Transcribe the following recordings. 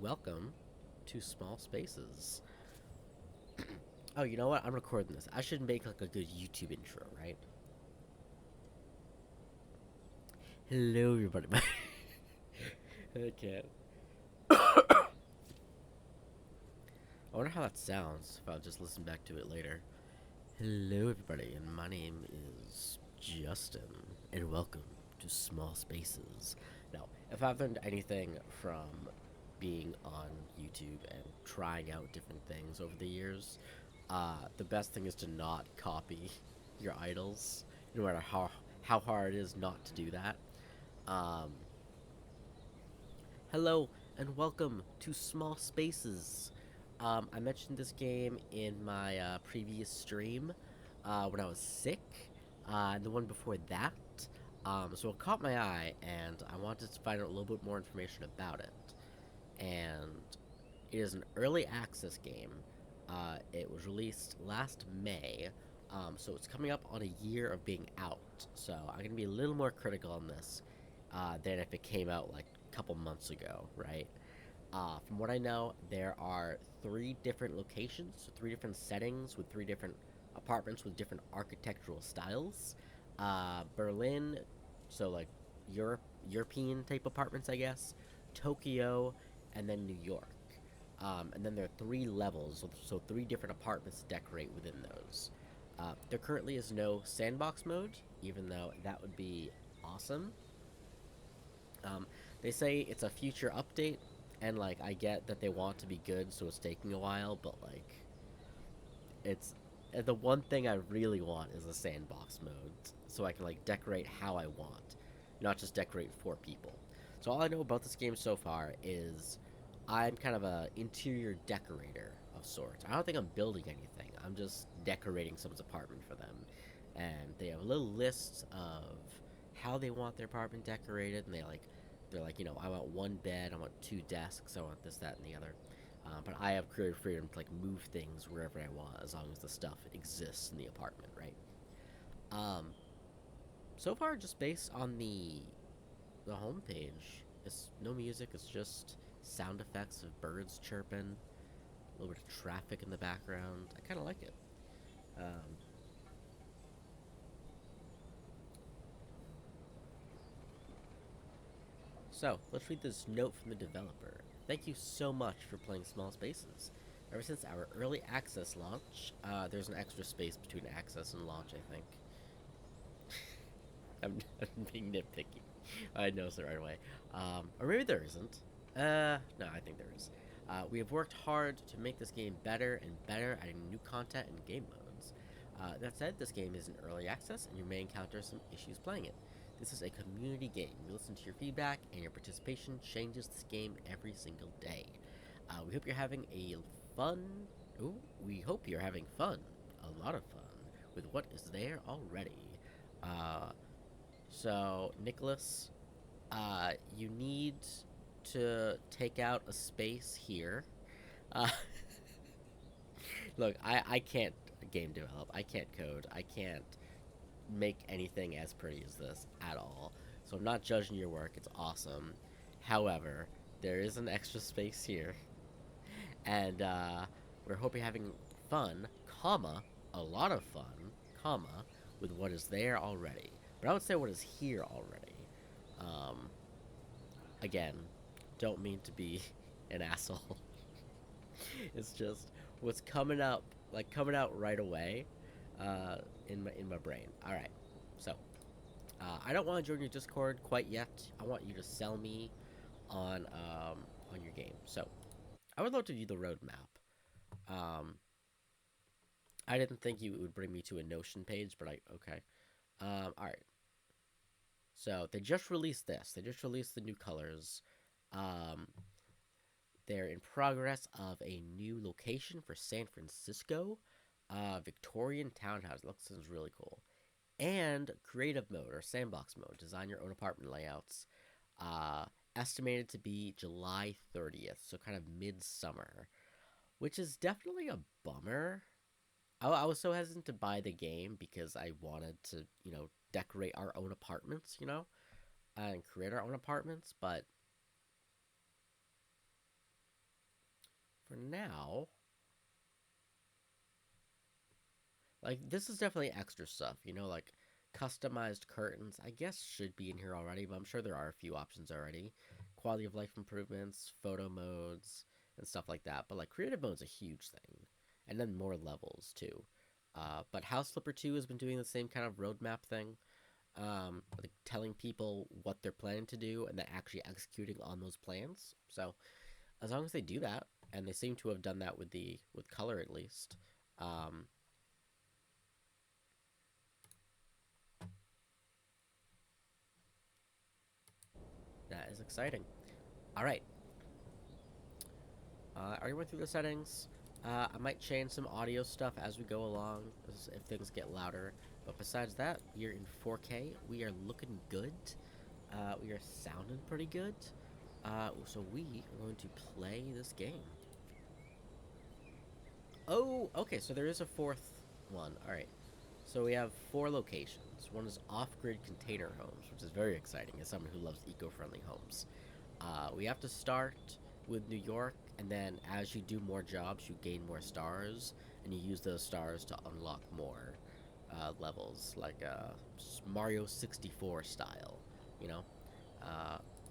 Welcome to Small Spaces. Oh, you know what? I'm recording this. I should make like a good YouTube intro, right? Hello, everybody. I can't. I wonder how that sounds if I'll just listen back to it later. Hello, everybody, and my name is Justin, and welcome to Small Spaces. Now, if I've learned anything from being on YouTube and trying out different things over the years, the best thing is to not copy your idols, no matter how hard it is not to do that. Um, Hello and welcome to Small Spaces. I mentioned this game in my previous stream when I was sick, and the one before that. So it caught my eye, and I wanted to find out a little bit more information about it. And it is an early access game. It was released last May, so it's coming up on a year of being out. So I'm going to be a little more critical on this than if it came out like a couple months ago, right? From what I know, there are three different locations, so three different settings with three different apartments with different architectural styles. Berlin, so like European type apartments, I guess. Tokyo, and then New York. And then there are three levels, so three different apartments to decorate within those. There currently is no sandbox mode, even though that would be awesome. Um, they say it's a future update, and like I get that they want to be good, so it's taking a while. But like, it's the one thing I really want is a sandbox mode, so I can like decorate how I want, not just decorate for people. So all I know about this game so far is I'm kind of a interior decorator of sorts. I don't think I'm building anything. I'm just decorating someone's apartment for them, and they have a little list of how they want their apartment decorated, and they're like, I want one bed, I want two desks, I want this, that, and the other. But I have creative freedom to like move things wherever I want, as long as the stuff exists in the apartment, right? Um, so far, just based on the homepage, it's no music. It's just sound effects of birds chirping, a little bit of traffic in the background. I kind of like it. Um, So, let's read this note from the developer. Thank you so much for playing Small Spaces. Ever since our early access launch, there's an extra space between access and launch, I think. I'm being nitpicky. I noticed it right away. Or maybe there isn't. No, I think there is. We have worked hard to make this game better and better, adding new content and game modes. That said, this game is in early access, and you may encounter some issues playing it. This is a community game. We listen to your feedback, and your participation changes this game every single day. We hope you're having a fun. Ooh, we hope you're having fun, a lot of fun, with what is there already. Uh, so, Nicholas, you need to take out a space here. Uh, look, I can't game develop. I can't code. I can't make anything as pretty as this at all. So I'm not judging your work. It's awesome. However, there is an extra space here, and we're hoping having fun, comma, a lot of fun, comma, with what is there already. But I would say what is here already. Um, Again, don't mean to be an asshole. It's just what's coming up, like coming out right away, in my brain. All right, so I don't want to join your Discord quite yet. I want you to sell me on your game. So I would love to view the roadmap. Um, I didn't think you would bring me to a Notion page, but I okay. All right. So they just released this. They just released the new colors. Um, they're in progress of a new location for San Francisco, Victorian townhouse. Looks sounds really cool. And creative mode or sandbox mode. Design your own apartment layouts. Uh, Estimated to be July 30th, so kind of midsummer, which is definitely a bummer. I was so hesitant to buy the game because I wanted to, decorate our own apartments, and create our own apartments, but now, like, this is definitely extra stuff, you know, like customized curtains, I guess should be in here already, but I'm sure there are a few options already. Quality of life improvements, photo modes, and stuff like that. But like creative mode's a huge thing. And then more levels too. But House Flipper 2 has been doing the same kind of roadmap thing. Like telling people what they're planning to do and then actually executing on those plans. So as long as they do that, and they seem to have done that with color at least, um, that is exciting. All right, I already went through the settings. I might change some audio stuff as we go along if things get louder. But besides that, we are in 4K. We are looking good. We are sounding pretty good. So we are going to play this game. Oh, okay. So there is a fourth one. All right. So we have 4 locations. One is off-grid container homes, which is very exciting as someone who loves eco-friendly homes. We have to start with New York, and then as you do more jobs, you gain more stars, and you use those stars to unlock more levels, like Mario 64 style. You know,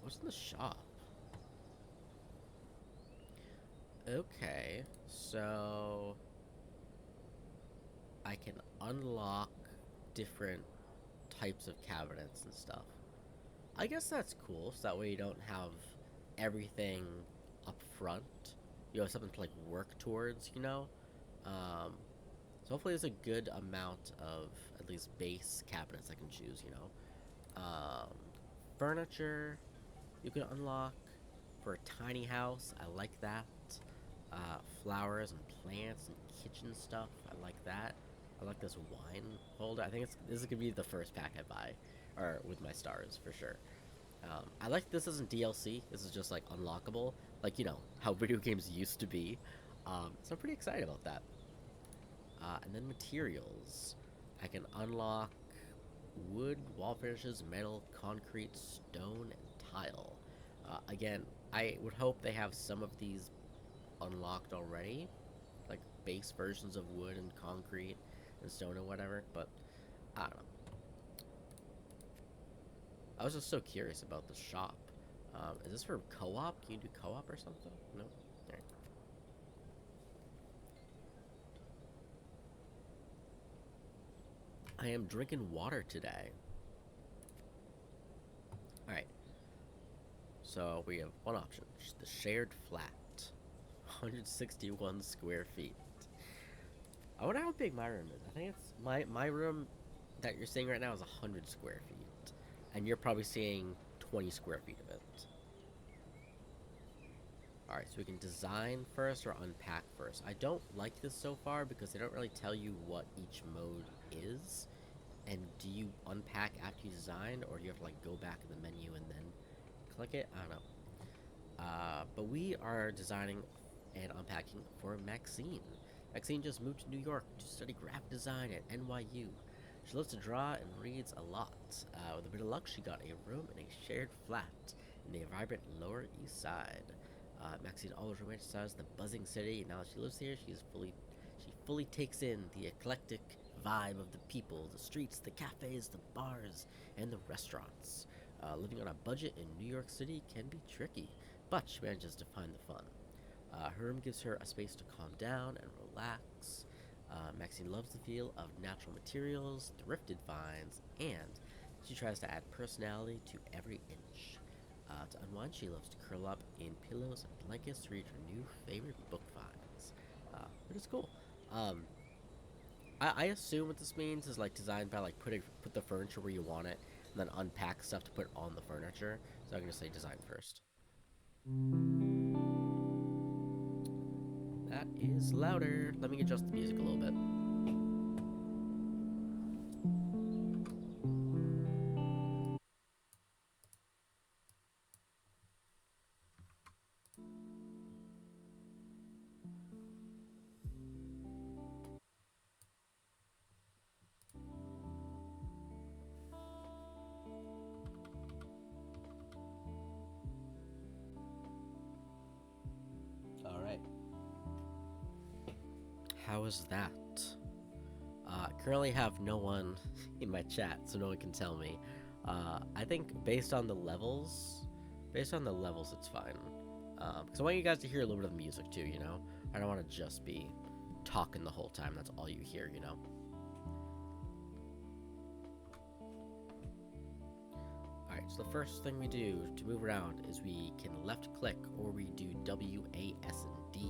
what's in the shop? Okay, so I can unlock different types of cabinets and stuff. I guess that's cool, so that way you don't have everything up front. You have something to like work towards, you know? Um, so hopefully there's a good amount of at least base cabinets I can choose, you know? Furniture you can unlock for a tiny house. I like that. Flowers and plants and kitchen stuff. I like that. I like this wine holder. I think this is gonna be the first pack I buy, or with my stars for sure. I like this isn't DLC. This is just like unlockable, like you know how video games used to be. So I'm pretty excited about that. And then materials, I can unlock wood, wall finishes, metal, concrete, stone, and tile. Again, I would hope they have some of these unlocked already, like base versions of wood and concrete and stone and whatever. But I don't know. I was just so curious about the shop. Is this for co-op? Can you do co-op or something? No. Alright. I am drinking water today. All right. So we have one option: the shared flat, 161 square feet. I wonder how big my room is. I think it's my room that you're seeing right now is 100 square feet, and you're probably seeing 20 square feet of it. Alright, so we can design first or unpack first. I don't like this so far because they don't really tell you what each mode is. And do you unpack after you design, or do you have to like go back in the menu and then click it? I don't know. But we are designing and unpacking for Maxine. Maxine just moved to New York to study graphic design at NYU. She loves to draw and reads a lot. With a bit of luck, she got a room in a shared flat in the vibrant Lower East Side. Maxine always romanticized the buzzing city, and now that she lives here, she fully takes in the eclectic vibe of the people, the streets, the cafes, the bars, and the restaurants. Living on a budget in New York City can be tricky, but she manages to find the fun. Her room gives her a space to calm down and relax. Maxine loves the feel of natural materials, thrifted finds, and she tries to add personality to every inch. To unwind, she loves to curl up in pillows and blankets to read her new favorite book finds, which is cool. Um, I assume what this means is like designed by like put the furniture where you want it, and then unpack stuff to put on the furniture. So I'm gonna say design first. That is louder. Let me adjust the music a little bit. All right. how is that? I currently have no one in my chat, so no one can tell me. I think based on the levels, it's fine. Because I want you guys to hear a little bit of the music too, you know? I don't want to just be talking the whole time, that's all you hear, you know? Alright, so the first thing we do to move around is we can left click or we do W, A, S, and D.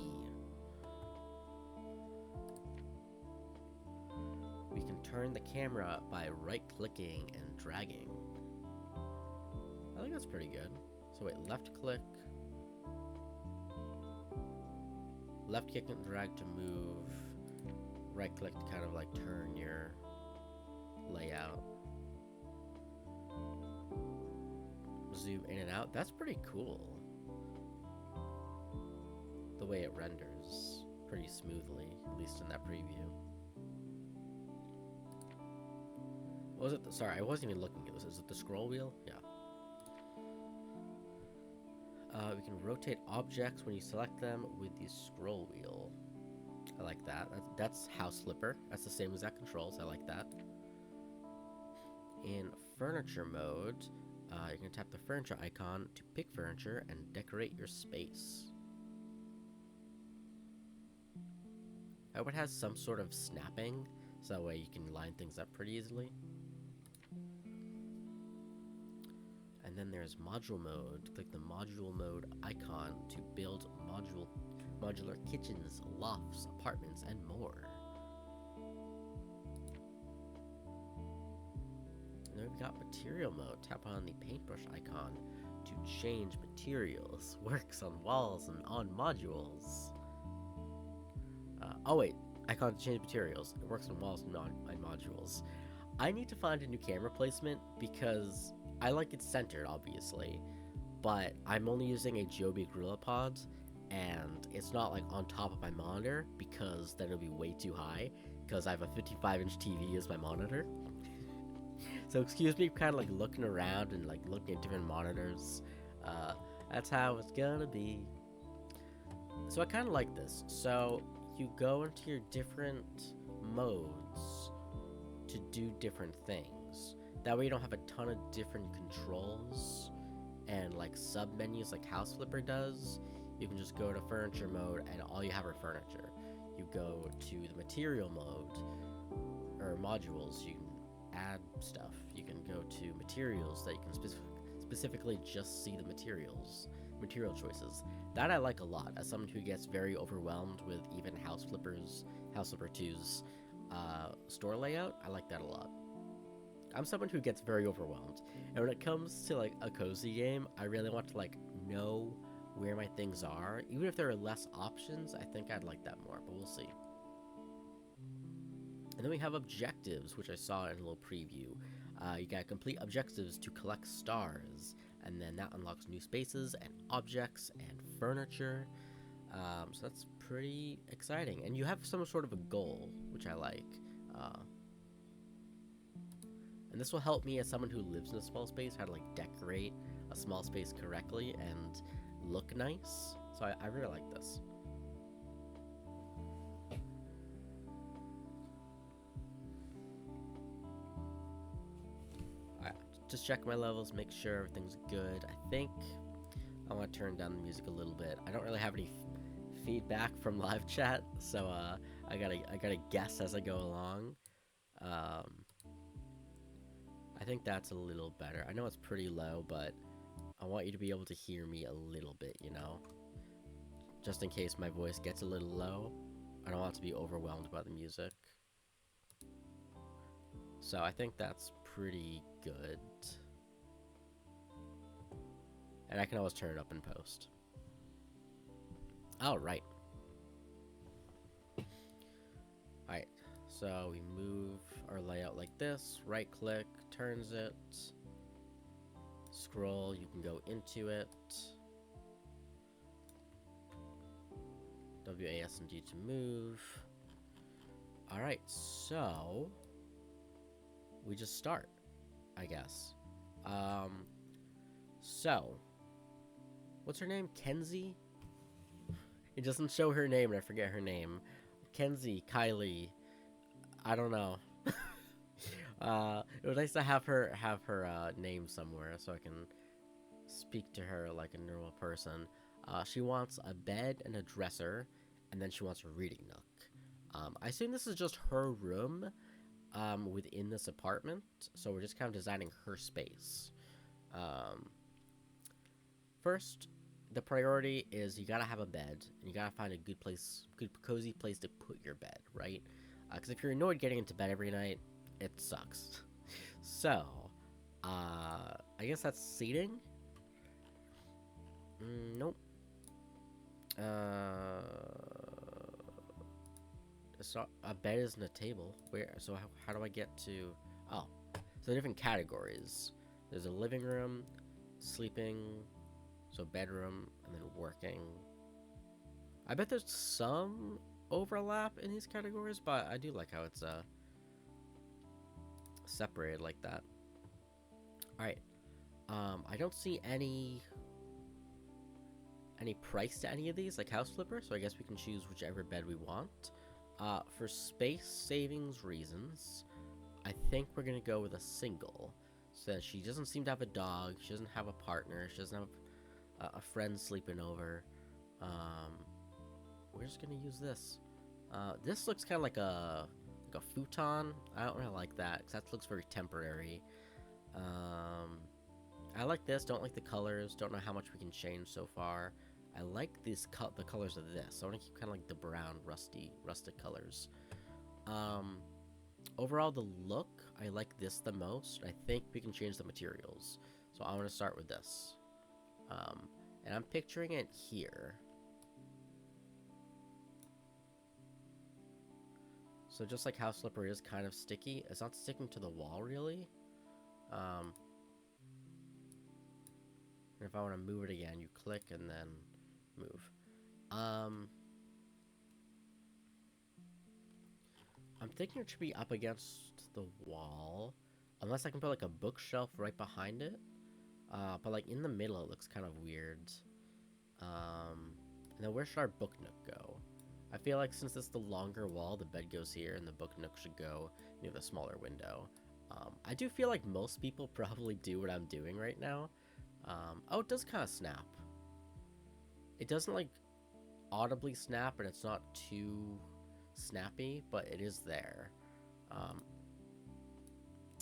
We can turn the camera by right clicking and dragging. I think that's pretty good. So wait, left click and drag to move, right click to kind of like turn your layout. Zoom in and out. That's pretty cool. The way it renders pretty smoothly, at least in that preview. Was it? Sorry, I wasn't even looking at this. Is it the scroll wheel? Yeah. We can rotate objects when you select them with the scroll wheel. I like that. That's House Flipper. That's the same exact controls. I like that. In furniture mode, you can tap the furniture icon to pick furniture and decorate your space. I hope it has some sort of snapping, so that way you can line things up pretty easily. And then there's module mode. Click the module mode icon to build modular kitchens, lofts, apartments, and more. And then we've got material mode. Tap on the paintbrush icon to change materials. Works on walls and on modules. Oh wait, icon to change materials. It works on walls and on modules. I need to find a new camera placement because I like it centered, obviously, but I'm only using a Joby GorillaPod, and it's not like on top of my monitor because then it'll be way too high because I have a 55-inch TV as my monitor. So excuse me, kind of like looking around and like looking at different monitors. That's how it's gonna be. So I kind of like this. So you go into your different modes to do different things. That way you don't have a ton of different controls and like sub menus like House Flipper does. You can just go to furniture mode and all you have are furniture. You go to the material mode or modules, you can add stuff. You can go to materials that you can specifically just see the material choices. That I like a lot as someone who gets very overwhelmed with even House Flipper 2's store layout. I like that a lot. I'm someone who gets very overwhelmed, and when it comes to like a cozy game, I really want to like know where my things are. Even if there are less options, I think I'd like that more, but we'll see. And then we have objectives, which I saw in a little preview. You gotta complete objectives to collect stars, and then that unlocks new spaces and objects and furniture. So that's pretty exciting. And you have some sort of a goal, which I like. And this will help me as someone who lives in a small space, how to like decorate a small space correctly and look nice. So I really like this. Alright, just check my levels, make sure everything's good. I think I want to turn down the music a little bit. I don't really have any feedback from live chat, so I gotta guess as I go along. I think that's a little better. I know it's pretty low, but I want you to be able to hear me a little bit, you know? Just in case my voice gets a little low. I don't want to be overwhelmed by the music. So I think that's pretty good. And I can always turn it up in post. Alright. Alright. So we move our layout like this, right click, turns it, scroll, you can go into it, WAS and D to move. Alright, so we just start, I guess. So, what's her name? Kenzie? It doesn't show her name and I forget her name. Mackenzie, Kylie. I don't know. It was nice to have her name somewhere so I can speak to her like a normal person. She wants a bed and a dresser, and then she wants a reading nook. I assume this is just her room within this apartment, so we're just kind of designing her space. Um, First, the priority is you gotta have a bed, and you gotta find a good place, good cozy place to put your bed, right? Because if you're annoyed getting into bed every night, it sucks. So, I guess that's seating. Nope. Uh, it's not, a bed isn't a table. Where? So how do I get to? Oh, so different categories. There's a living room, sleeping, so bedroom, and then working. I bet there's some overlap in these categories, but I do like how it's separated like that. All right. I don't see any price to any of these, like House Flipper, so I guess we can choose whichever bed we want. For space savings reasons, I think we're gonna go with a single. So she doesn't seem to have a dog, she doesn't have a partner, she doesn't have a friend sleeping over. We're just gonna use this. This looks kind of like a futon. I don't really like that because that looks very temporary. I like this. Don't like the colors. Don't know how much we can change so far. I like the colors of this. I want to keep kind of like the brown, rustic colors. Overall, the look, I like this the most. I think we can change the materials. So I'm going to start with this. And I'm picturing it here. So just like House Flipper is kind of sticky, it's not sticking to the wall really. And if I want to move it again, you click and then move. I'm thinking it should be up against the wall, unless I can put like a bookshelf right behind it. But like in the middle, it looks kind of weird. And then where should our book nook go? I feel like since it's the longer wall, the bed goes here, and the book nook should go near the smaller window. I do feel like most people probably do what I'm doing right now. Oh, it does kind of snap. It doesn't like audibly snap, and it's not too snappy, but it is there.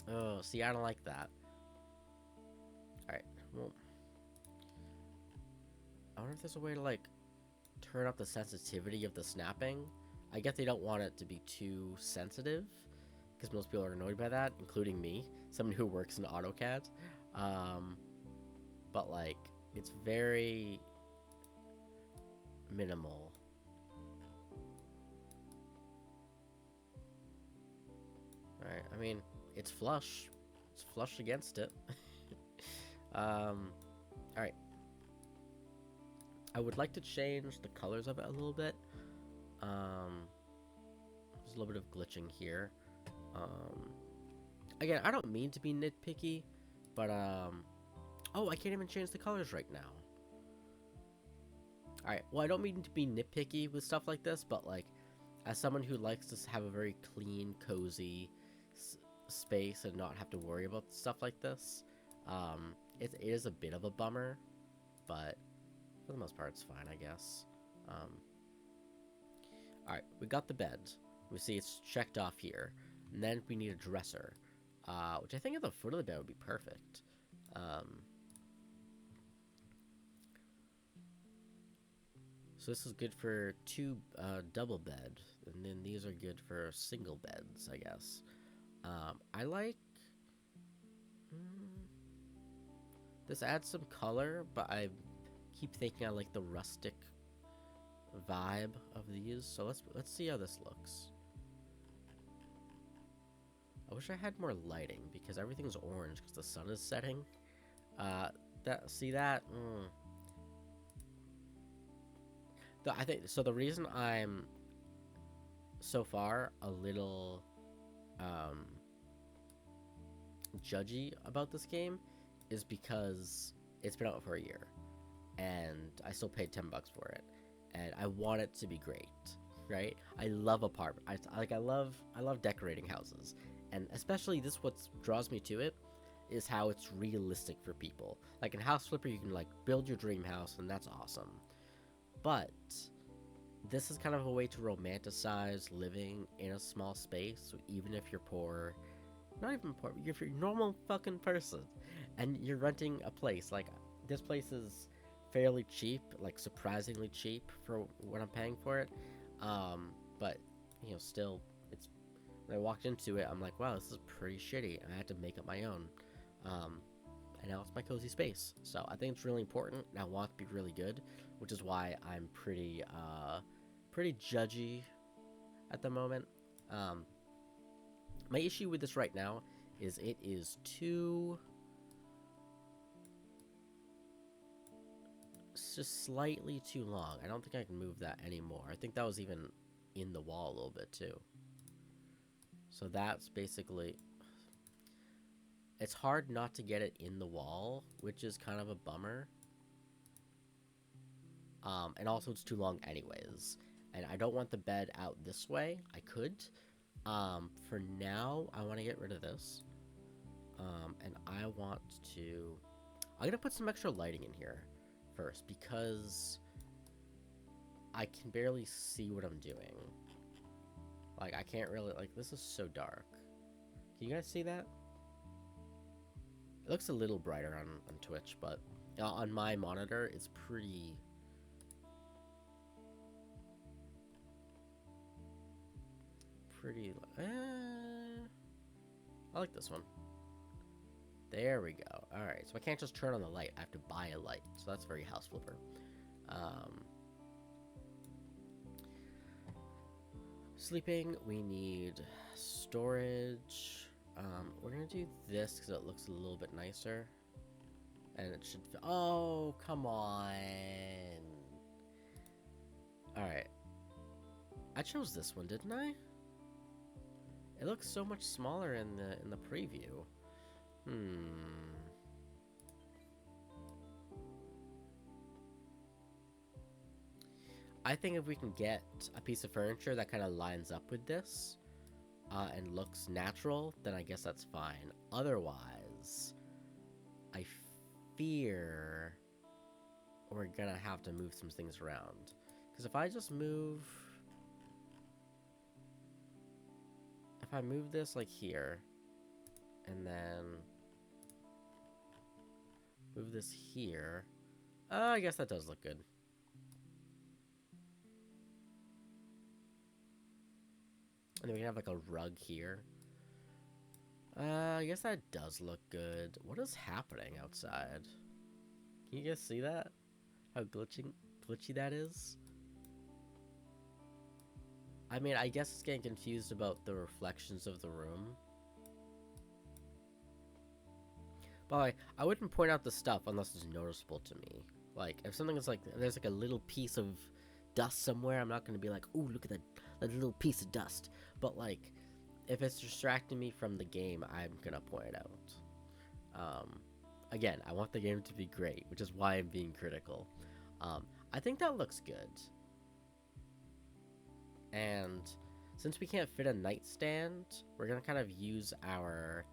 Oh, see, I don't like that. Alright, well, I wonder if there's a way to like turn up the sensitivity of the snapping. I get they don't want it to be too sensitive, because most people are annoyed by that, including me, someone who works in AutoCAD. But like, it's very minimal. Alright, I mean, it's flush. It's flush against it. Alright. I would like to change the colors of it a little bit. There's a little bit of glitching here. Again, I don't mean to be nitpicky, but oh, I can't even change the colors right now. Alright, well, I don't mean to be nitpicky with stuff like this, but like, as someone who likes to have a very clean, cozy space and not have to worry about stuff like this, it is a bit of a bummer, but for the most part, it's fine, I guess. Alright, we got the bed. We see it's checked off here. And then we need a dresser, which I think at the foot of the bed would be perfect. So this is good for two double bed, and then these are good for single beds, I guess. I like... this adds some color, but I keep thinking I like the rustic vibe of these. So let's see how this looks. I wish I had more lighting because everything's orange because the sun is setting. See that? I think so. The reason I'm so far a little judgy about this game is because it's been out for a year, and I still paid $10 for it, and I want it to be great. right? I love apartment. I love decorating houses, and especially this. What draws me to it is how it's realistic for people. Like in House Flipper, you can like build your dream house, and that's awesome. But this is kind of a way to romanticize living in a small space, so even if you're poor, not even poor, if you're a normal fucking person, and you're renting a place, like this place is fairly cheap, like surprisingly cheap for what I'm paying for it. But still, it's when I walked into it, I'm like, wow, this is pretty shitty, and I had to make it my own. Um, and now it's my cozy space. So I think it's really important, and I want it to be really good, which is why I'm pretty judgy at the moment. Um, my issue with this right now is it is too. It's just slightly too long. I don't think I can move that anymore. I think that was even in the wall a little bit too. So that's basically. It's hard not to get it in the wall, which is kind of a bummer. And also it's too long anyways. And I don't want the bed out this way. I could. For now, I want to get rid of this. And I want to... I'm going to put some extra lighting in here first because I can barely see what I'm doing. Like, I can't really... Like, this is so dark. Can you guys see that? It looks a little brighter on Twitch, but on my monitor, it's pretty... I like this one. There we go. Alright, so I can't just turn on the light. I have to buy a light. So that's very House Flipper. Sleeping, we need storage. We're gonna do this because it looks a little bit nicer. And it should... Oh, come on. Alright. I chose this one, didn't I? It looks so much smaller in the preview. I think if we can get a piece of furniture that kind of lines up with this and looks natural, then I guess that's fine. Otherwise, I fear we're gonna have to move some things around. Because if I just move... If I move this like here, and then move this here, I guess that does look good. And then we can have like a rug here. I guess that does look good. What is happening outside? Can you guys see that? How glitchy that is? I mean, I guess it's getting confused about the reflections of the room. But like, I wouldn't point out the stuff unless it's noticeable to me. Like, if something is like, there's like a little piece of dust somewhere, I'm not going to be like, ooh, look at that little piece of dust. But like, if it's distracting me from the game, I'm going to point it out. Again, I want the game to be great, which is why I'm being critical. I think that looks good. And since we can't fit a nightstand, we're going to kind of use our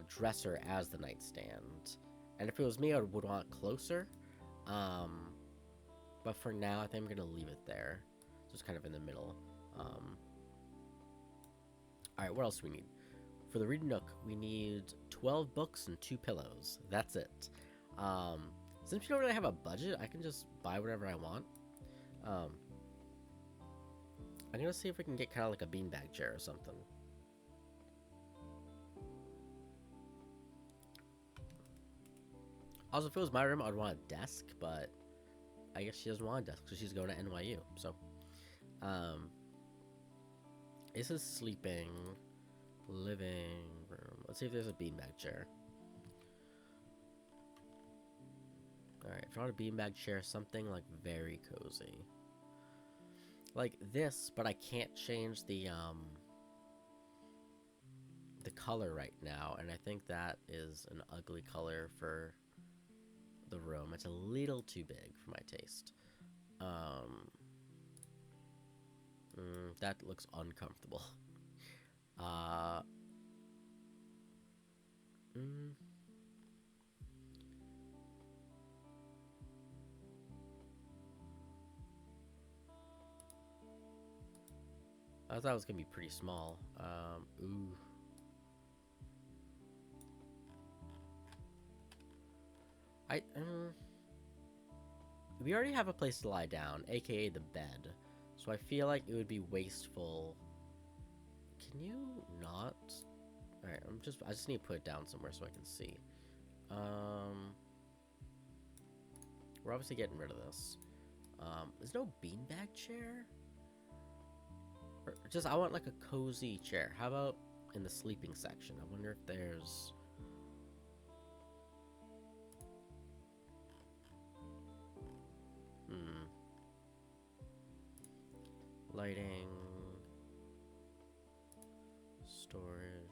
dresser as the nightstand. And if it was me, I would want it closer. But for now, I think I'm going to leave it there. So it's kind of in the middle. Alright, what else do we need? For the Read Nook, we need 12 books and 2 pillows. That's it. Since we don't really have a budget, I can just buy whatever I want. I'm gonna see if we can get kind of like a beanbag chair or something. Also, if it was my room, I'd want a desk, but I guess she doesn't want a desk because she's going to NYU. So, this is sleeping, living room. Let's see if there's a beanbag chair. Alright, if I want a beanbag chair, something like very cozy. Like this, but I can't change the color right now, and I think that is an ugly color for the room. It's a little too big for my taste. That looks uncomfortable. Uh, mm, I thought it was gonna be pretty small. Ooh. We already have a place to lie down, aka the bed. So I feel like it would be wasteful. Can you not? Alright, I just need to put it down somewhere so I can see. Um, we're obviously getting rid of this. There's no beanbag chair? Or just, I want like a cozy chair. How about in the sleeping section? I wonder if there's... Lighting... Storage...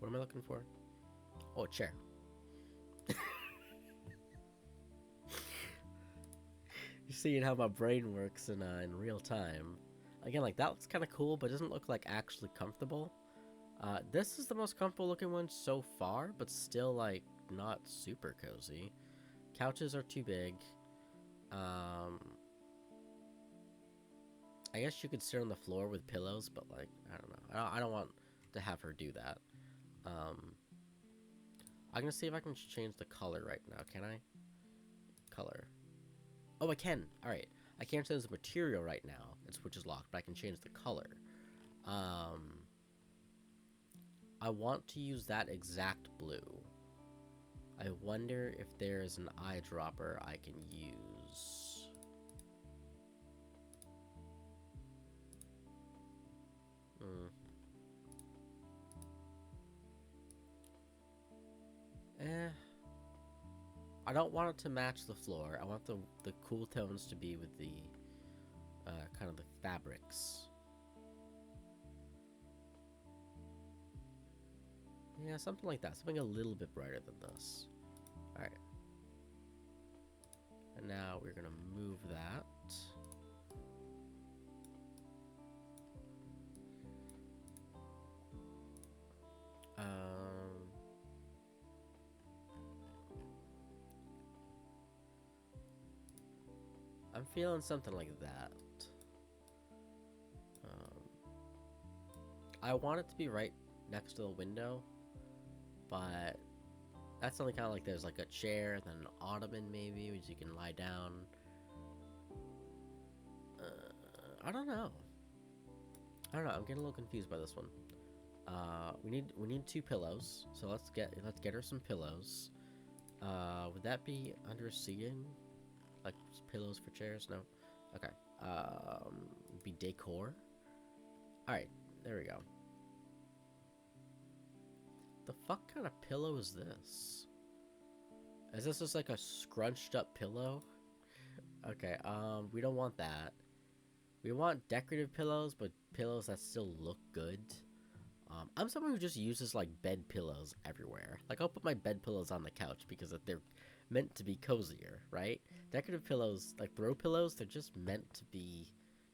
What am I looking for? Oh, a chair. You're seeing how my brain works in real time. Again, like, that looks kind of cool, but doesn't look like actually comfortable. This is the most comfortable looking one so far, but still, like, not super cozy. Couches are too big. I guess you could sit on the floor with pillows, but, like, I don't know. I don't want to have her do that. I'm gonna see if I can change the color right now. Can I? Color. Oh, I can. Alright. I can't change the material right now, which is locked, but I can change the color. I want to use that exact blue. I wonder if there's an eyedropper I can use. I don't want it to match the floor. I want the cool tones to be with the kind of the fabrics. Yeah, something like that. Something a little bit brighter than this. Alright. And now we're gonna move that. I'm feeling something like that. I want it to be right next to the window, but that's only kind of like there's like a chair, then an ottoman maybe, which you can lie down. I don't know. I'm getting a little confused by this one. We need 2 pillows, so let's get her some pillows. Would that be under seating? Like pillows for chairs? No. Okay. Be decor. All right, there we go. The fuck kind of pillow is this? Is this just like a scrunched up pillow? Okay, we don't want that. We want decorative pillows, but pillows that still look good. I'm someone who just uses like bed pillows everywhere. Like I'll put my bed pillows on the couch because they're meant to be cozier, right? Decorative pillows, like throw pillows, they're just meant to be,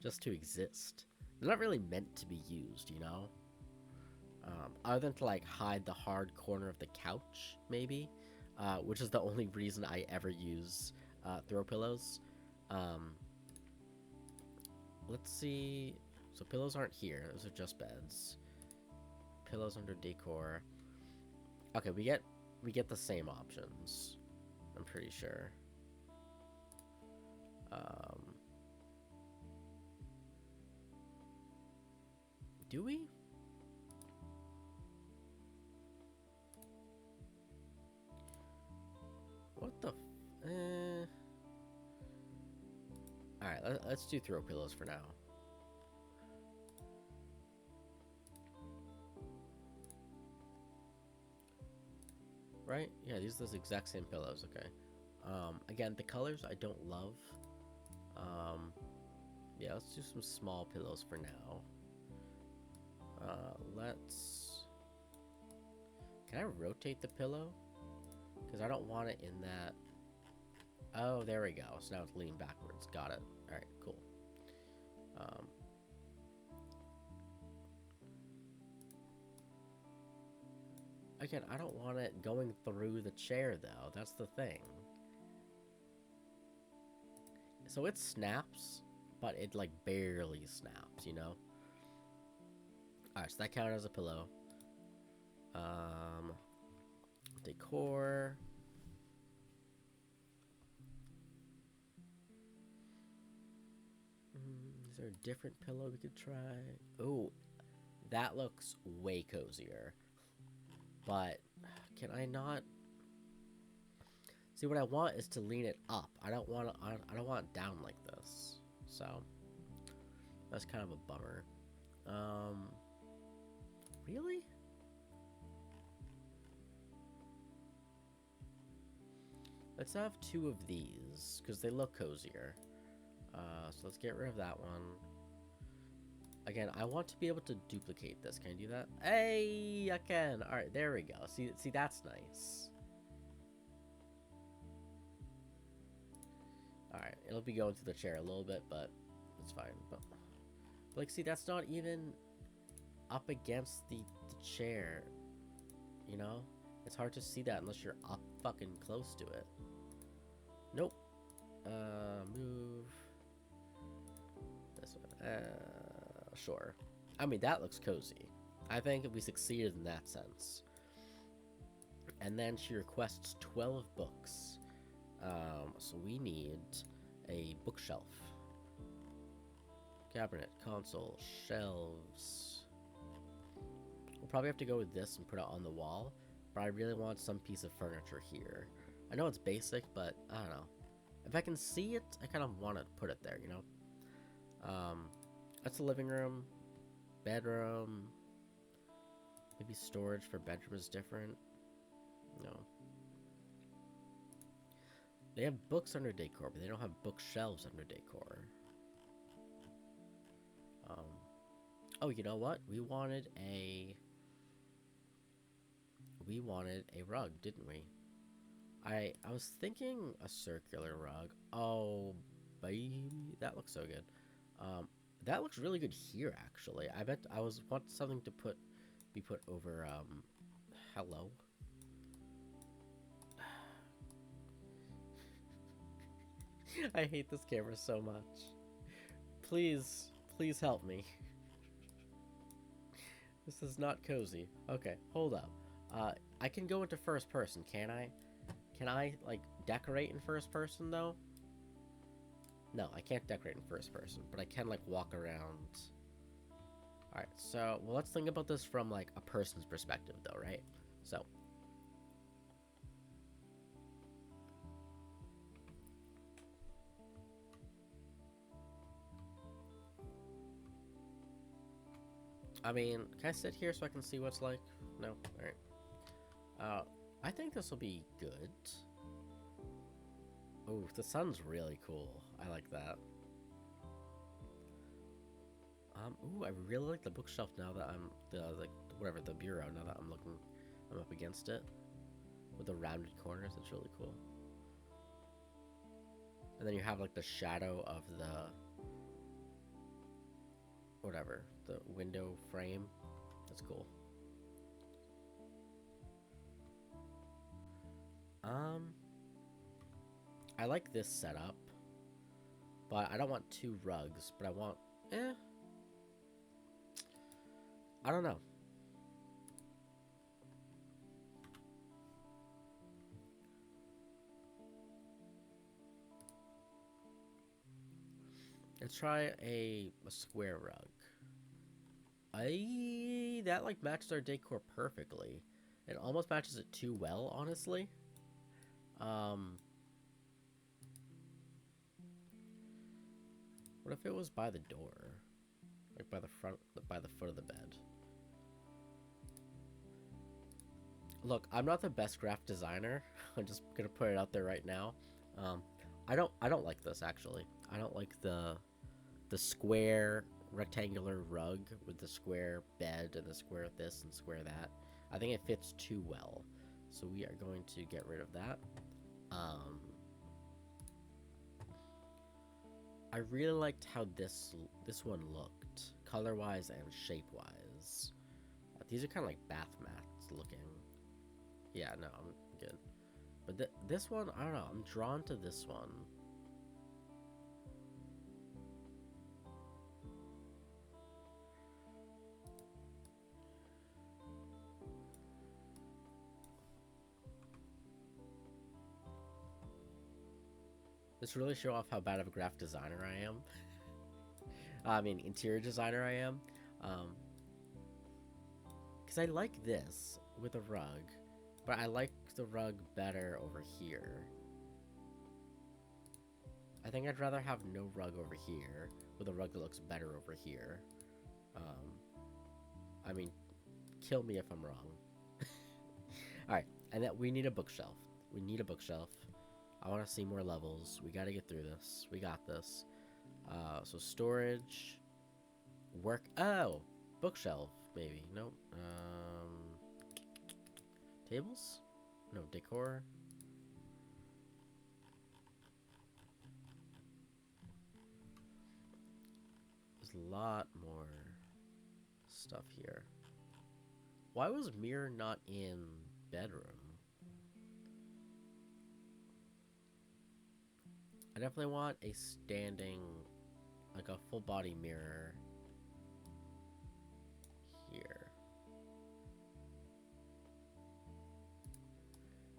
just to exist. They're not really meant to be used, you know? Other than to like hide the hard corner of the couch, maybe, which is the only reason I ever use throw pillows. Let's see. So pillows aren't here. Those are just beds. Pillows under decor. Okay, we get the same options. I'm pretty sure. Do we? What the? All right, let's do throw pillows for now. Right? Yeah, these are those exact same pillows. Okay. Again, the colors I don't love. Yeah, let's do some small pillows for now. Let's... Can I rotate the pillow? Because I don't want it in that... Oh, there we go. So now it's leaning backwards. Got it. Alright, cool. Again, I don't want it going through the chair, though. That's the thing. So it snaps, but it, like, barely snaps, you know? Alright, so that counted as a pillow. Decor. Is there a different pillow we could try? Oh, that looks way cozier. But can I not? See, what I want is to lean it up. I don't want it down like this. So that's kind of a bummer. Really? Let's have 2 of these because they look cozier. So let's get rid of that one. Again, I want to be able to duplicate this. Can I do that? Hey, I can. All right, there we go. See, that's nice. All right, it'll be going through the chair a little bit, but it's fine. But like, see, that's not even up against the chair. You know, it's hard to see that unless you're up fucking close to it. Nope. Move this one. Sure. I mean, that looks cozy. I think we succeeded in that sense. And then she requests 12 books. So we need a bookshelf. Cabinet, console, shelves. We'll probably have to go with this and put it on the wall. But I really want some piece of furniture here. I know it's basic, but I don't know. If I can see it, I kind of want to put it there, you know? That's the living room, bedroom, maybe storage for bedroom is different. No. They have books under decor, but they don't have bookshelves under decor. Oh, you know what? We wanted a rug, didn't we? I was thinking a circular rug. Oh, baby, that looks so good. That looks really good here, actually. I bet I want something to be put over, hello? I hate this camera so much. Please help me. This is not cozy. Okay, hold up. I can go into first person, can I? Can I, like, decorate in first person, though? No, I can't decorate in first person, but I can, like, walk around. Alright, so, well, let's think about this from, like, a person's perspective, though, right? So. I mean, can I sit here so I can see what it's like? No? Alright. I think this will be good. Oh, the sun's really cool. I like that. Ooh, I really like the bookshelf now that I'm the bureau now that I'm up against it with the rounded corners. It's really cool. And then you have like the shadow of the the window frame. That's cool. I like this setup, but I don't want 2 rugs, but I want, I don't know. Let's try a square rug. That like matches our decor perfectly. It almost matches it too well, honestly. What if it was by the door? Like by the foot of the bed. Look, I'm not the best graphic designer. I'm just gonna put it out there right now. I don't like this actually. I don't like the square rectangular rug with the square bed and the square this and square that. I think it fits too well. So we are going to get rid of that. I really liked how this one looked, color-wise and shape-wise. These are kind of like bath mats looking. Yeah, no, I'm good. But this one, I don't know, I'm drawn to this one. This really show off how bad of a graphic designer I am. I mean, interior designer I am. Because I like this with a rug, but I like the rug better over here. I think I'd rather have no rug over here, with a rug that looks better over here. I mean, kill me if I'm wrong. Alright, and that we need a bookshelf. We need a bookshelf. I want to see more levels. We got to get through this. We got this. So storage, work. Oh, bookshelf maybe. Nope. Tables? No, decor. There's a lot more stuff here. Why was mirror not in bedroom? I definitely want a standing, like a full body mirror here.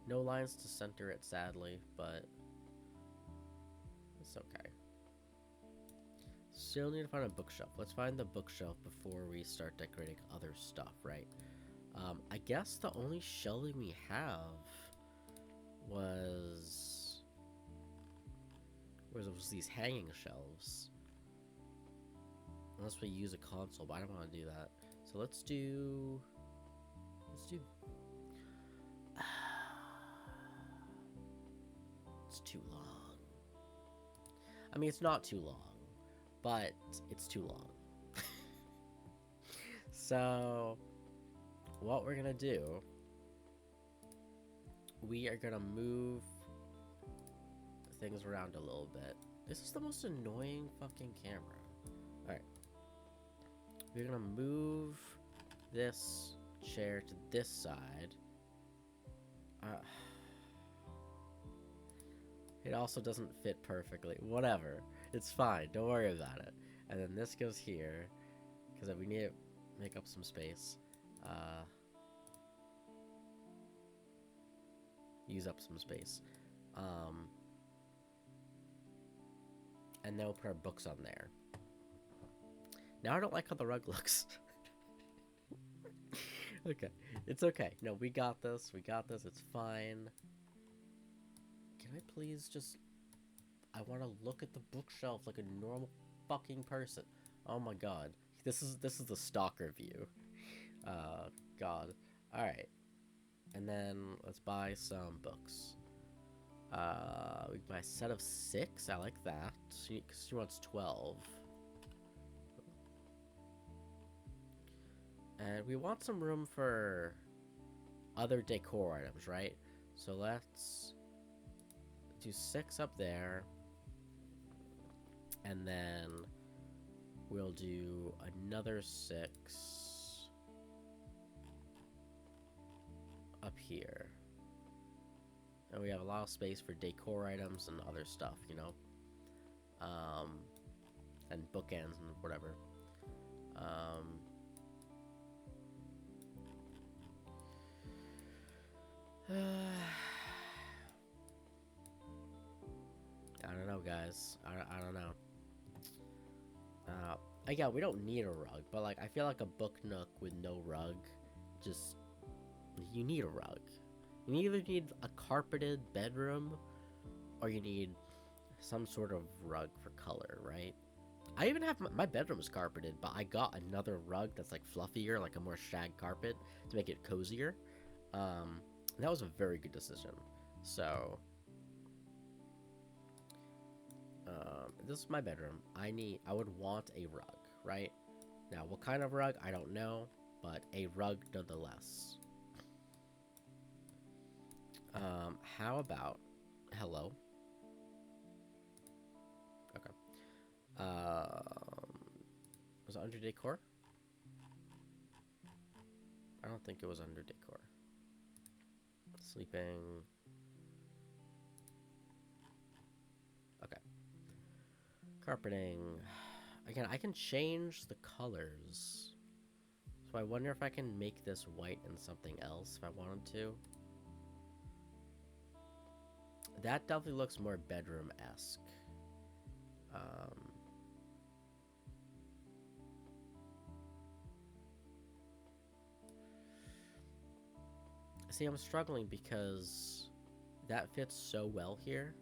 No lines to center it, sadly, but it's okay. Still need to find a bookshelf. Let's find the bookshelf before we start decorating other stuff, right? I guess the only shelving we have was these hanging shelves. Unless we use a console, but I don't want to do that. So let's do it's too long. I mean, it's not too long, but it's too long. So what we're gonna do, we are gonna move things around a little bit. This is the most annoying fucking camera. Alright. We're gonna move this chair to this side. It also doesn't fit perfectly. Whatever. It's fine. Don't worry about it. And then this goes here, because we need to make up some space. Use up some space. And then we'll put our books on there. Now I don't like how the rug looks. Okay. It's okay. No, we got this. We got this. It's fine. Can I please just... I want to look at the bookshelf like a normal fucking person. Oh my god. This is the stalker view. God. Alright. And then let's buy some books. We can buy a set of 6. I like that. Because she wants 12. And we want some room for other decor items, right? So let's do 6 up there. And then we'll do another 6 up here. And we have a lot of space for decor items and other stuff, you know? And bookends and whatever. I don't know, guys. I don't know. Yeah, we don't need a rug, but like I feel like a book nook with no rug, just you need a rug. You either need a carpeted bedroom, or you need some sort of rug for color, right? I even have my bedroom is carpeted, but I got another rug that's like fluffier, like a more shag carpet to make it cozier. That was a very good decision. So, this is my bedroom. I would want a rug, right? Now, what kind of rug? I don't know, but a rug nonetheless. How about... Hello? Okay. Was it under decor? I don't think it was under decor. Sleeping. Okay. Carpeting. Again, I can change the colors. So I wonder if I can make this white and something else if I wanted to. That definitely looks more bedroom-esque. See, I'm struggling because that fits so well here.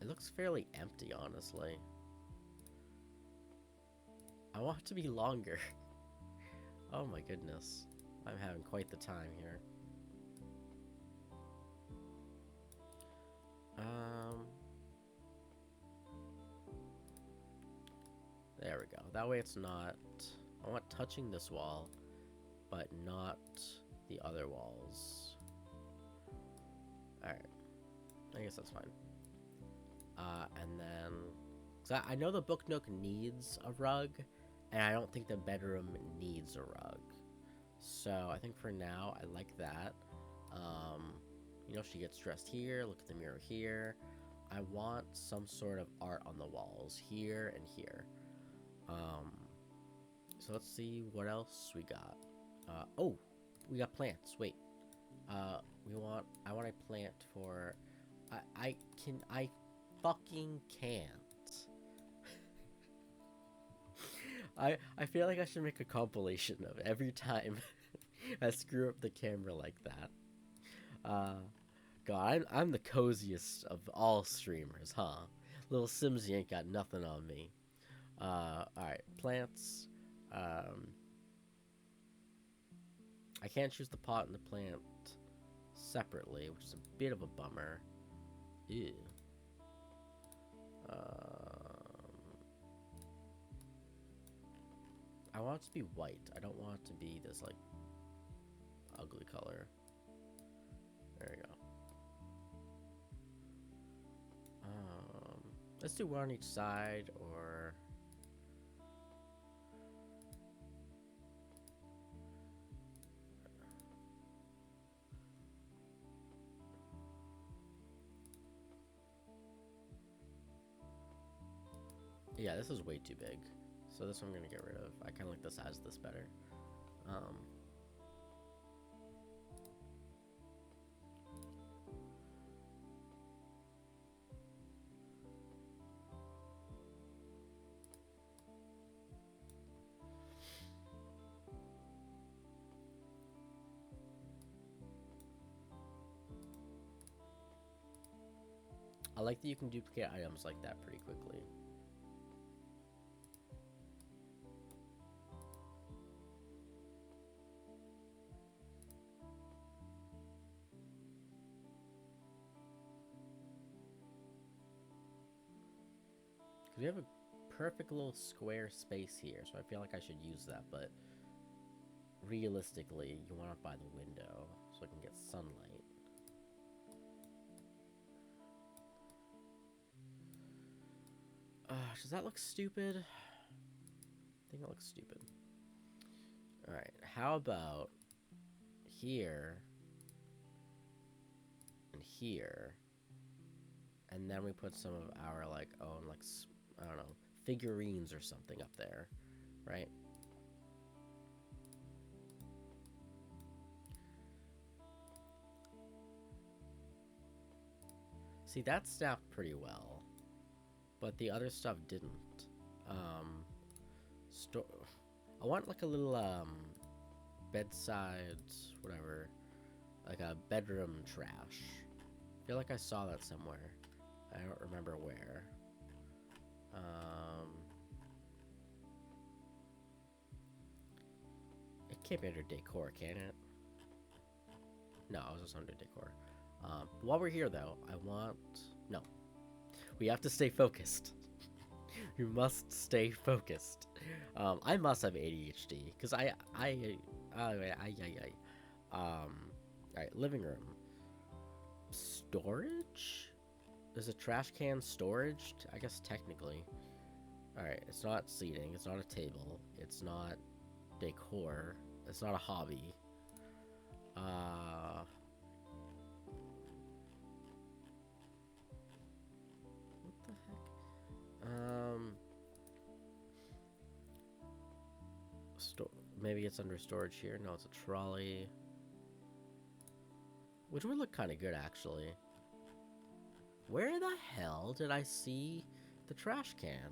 It looks fairly empty, honestly. I want it to be longer. Oh my goodness. I'm having quite the time here. There we go. That way it's not... I want touching this wall, but not the other walls. Alright. I guess that's fine. And then... So I know the book nook needs a rug, and I don't think the bedroom needs a rug. So I think for now, I like that. You know, she gets dressed here, look at the mirror here. I want some sort of art on the walls here and here. So let's see what else we got. Oh, we got plants. Wait. I want a plant for... I fucking can't. I feel like I should make a compilation of every time I screw up the camera like that. God, I'm the coziest of all streamers, huh? Little Simsy ain't got nothing on me. Alright, plants. I can't choose the pot and the plant separately, which is a bit of a bummer. Ew. I want it to be white. I don't want it to be this, like, ugly color. There we go. Let's do one on each side, or... Yeah, this is way too big. So this one I'm gonna get rid of. I kind of like the size of this better. I like that you can duplicate items like that pretty quickly. We have a perfect little square space here, so I feel like I should use that, but realistically, you want it by the window so I can get sunlight. Does that look stupid? I think it looks stupid. Alright, how about here and here, and then we put some of our, like, own, like, I don't know, figurines or something up there, right? See, that snapped pretty well, but the other stuff didn't. I want, like, a little, bedside, whatever, like a bedroom trash. I feel like I saw that somewhere. I don't remember where. It can't be under decor, can it? No, it was just under decor. While we're here, though, no, we have to stay focused. You must stay focused. I must have ADHD because all right, living room. Storage? Is a trash can storage? I guess technically. All right, it's not seating. It's not a table. It's not decor. It's not a hobby. What the heck? Maybe it's under storage here. No, it's a trolley. Which would look kind of good, actually. Where the hell did I see the trash can?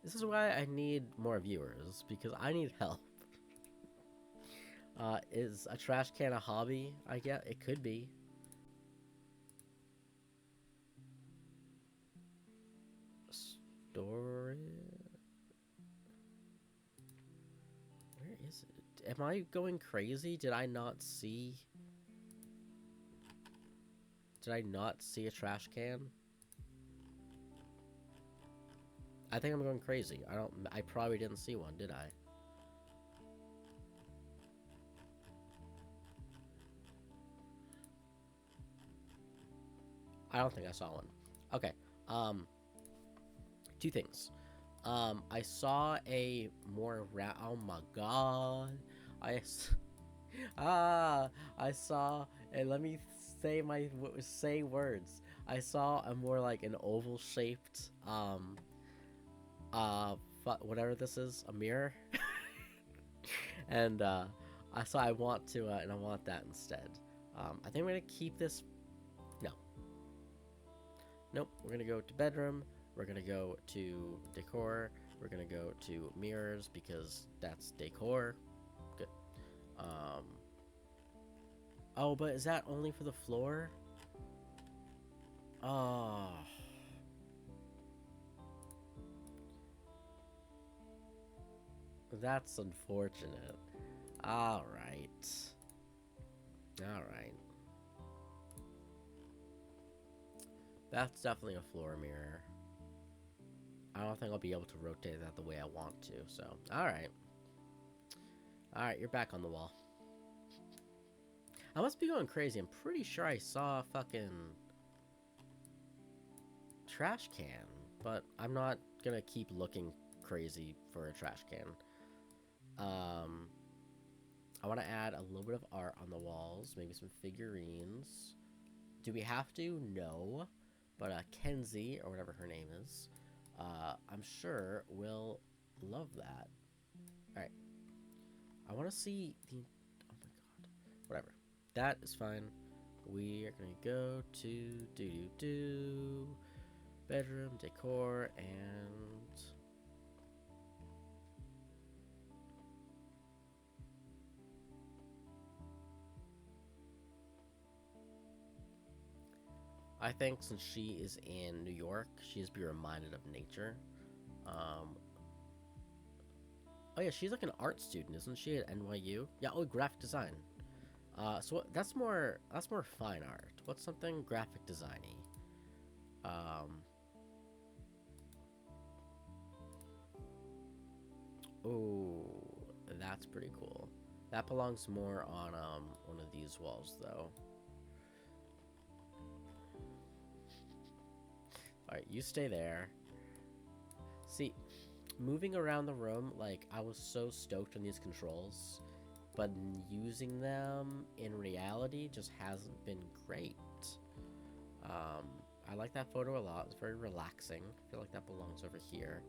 This is why I need more viewers, because I need help. Is a trash can a hobby? I guess it could be. Storage. Where is it? Am I going crazy? Did I not see? Did I not see a trash can? I think I'm going crazy. I probably didn't see one, did I? I don't think I saw one. Okay. Two things. I saw a more oh my god. I saw, and let me say words. I saw a more like an oval shaped whatever this is, a mirror. And I want to and I want that instead. I think I'm gonna keep this. No. Nope. We're gonna go to bedroom. We're gonna go to decor. We're gonna go to mirrors because that's decor. Good. Oh, but is that only for the floor? Oh. That's unfortunate. Alright. Alright. That's definitely a floor mirror. I don't think I'll be able to rotate that the way I want to, so. Alright. Alright, you're back on the wall. I must be going crazy. I'm pretty sure I saw a fucking trash can, but I'm not gonna keep looking crazy for a trash can. I want to add a little bit of art on the walls, maybe some figurines. Do we have to? No. But Kenzie, or whatever her name is, I'm sure will love that. Alright. I want to see the... Oh my god. Whatever. That is fine. We are going to go to bedroom, decor, and... I think since she is in New York, she has to be reminded of nature. Oh yeah, she's like an art student, isn't she, at NYU? Yeah, oh, graphic design. So that's more fine art. What's something graphic designy? Oh, that's pretty cool. That belongs more on one of these walls, though. Alright, you stay there. See, moving around the room, like, I was so stoked on these controls, but using them in reality just hasn't been great. I like that photo a lot. It's very relaxing. I feel like that belongs over here.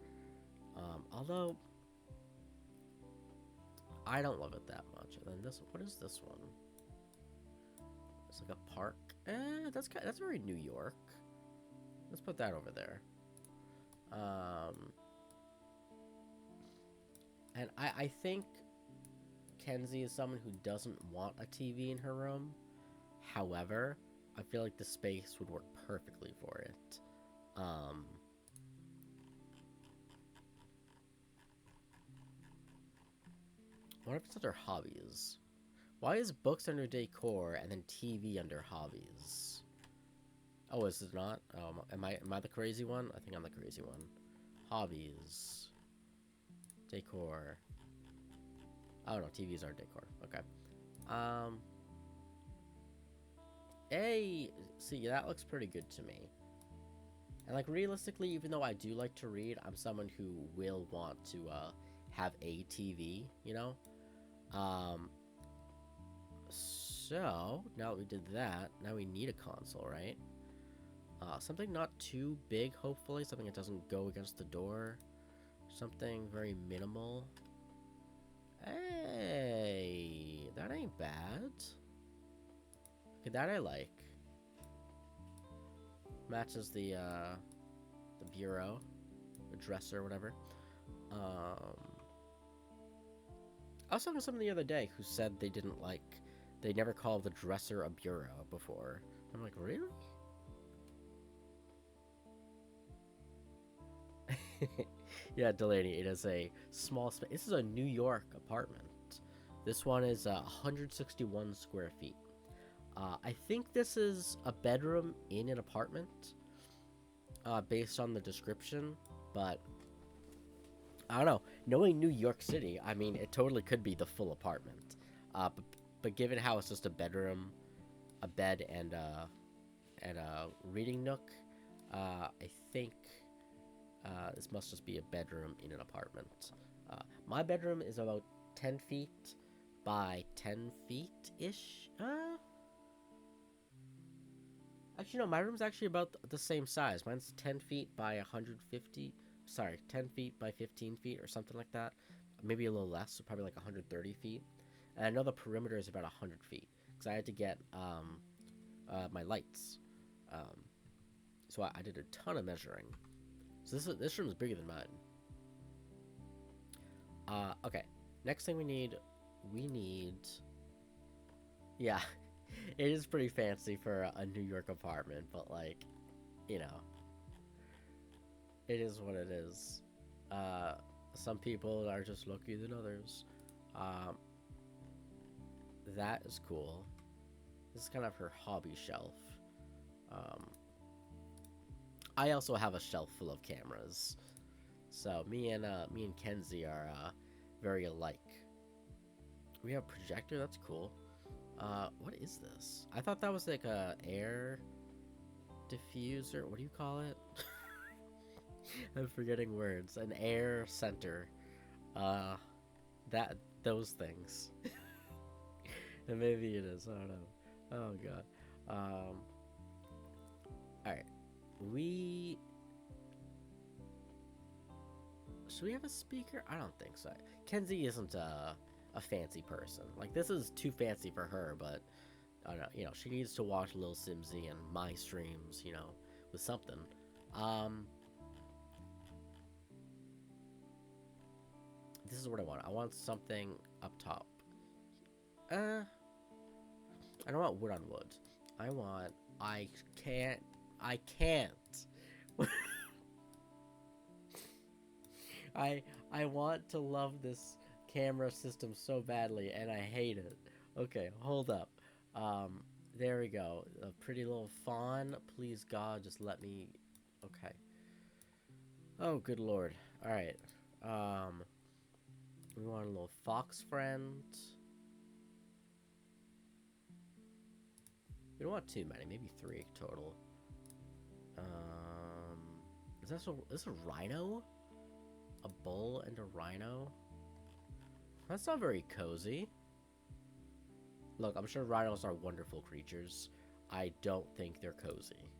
Although, I don't love it that much. And then this, what is this one? It's like a park. That's very New York. Let's put that over there. And I think Kenzie is someone who doesn't want a TV in her room. However, I feel like the space would work perfectly for it. What if it's other hobbies? Why is books under decor and then TV under hobbies? Oh, is it not? Am I the crazy one? I think I'm the crazy one. Hobbies. Decor. Oh no, TVs are decor. Okay. Um. Hey, see, that looks pretty good to me. And like realistically, even though I do like to read, I'm someone who will want to have a TV, you know? Um so now that we did that, now we need a console, right? Something not too big, hopefully, something that doesn't go against the door. Something very minimal. Hey, that ain't bad. Okay, that I like. Matches the bureau, the dresser, whatever. I was talking to someone the other day who said they didn't like, they never called the dresser a bureau before. I'm like, really? Yeah, Delaney, it is a small space. This is a New York apartment. This one is 161 square feet. I think this is a bedroom in an apartment, based on the description, but I don't know. Knowing New York City, I mean, it totally could be the full apartment. But given how it's just a bedroom, a bed, and a reading nook, I think this must just be a bedroom in an apartment. My bedroom is about 10 feet by 10 feet ish. Actually, no, my room's actually about the same size. Mine's 10 feet by 150. Sorry, 10 feet by 15 feet or something like that. Maybe a little less, so probably like 130 feet. And I know the perimeter is about 100 feet because I had to get my lights. Um, so I did a ton of measuring. So this room is bigger than mine. Okay. Next thing we need, yeah, it is pretty fancy for a New York apartment, but like, you know, it is what it is. Some people are just luckier than others. Um, that is cool. This is kind of her hobby shelf. Um, I also have a shelf full of cameras. So me and Kenzie are very alike. We have a projector. That's cool. What is this? I thought that was like a air diffuser. What do you call it? I'm forgetting words. An air center. Uh, that those things. And maybe it is. I don't know. Oh god. All right. We Should we have a speaker? I don't think so. Kenzie isn't a fancy person. Like, this is too fancy for her, but I don't know. You know, she needs to watch Lil Simsy and my streams, you know, with something. This is what I want. I want something up top. I don't want wood on wood. I want. I can't. I want to love this camera system so badly, and I hate it. Okay, hold up. There we go. A pretty little fawn. Please, God, just let me. Okay. Oh, good lord. All right. We want a little fox friend. We don't want too many. Maybe 3 total. Is this a rhino? A bull and a rhino? That's not very cozy. Look, I'm sure rhinos are wonderful creatures. I don't think they're cozy.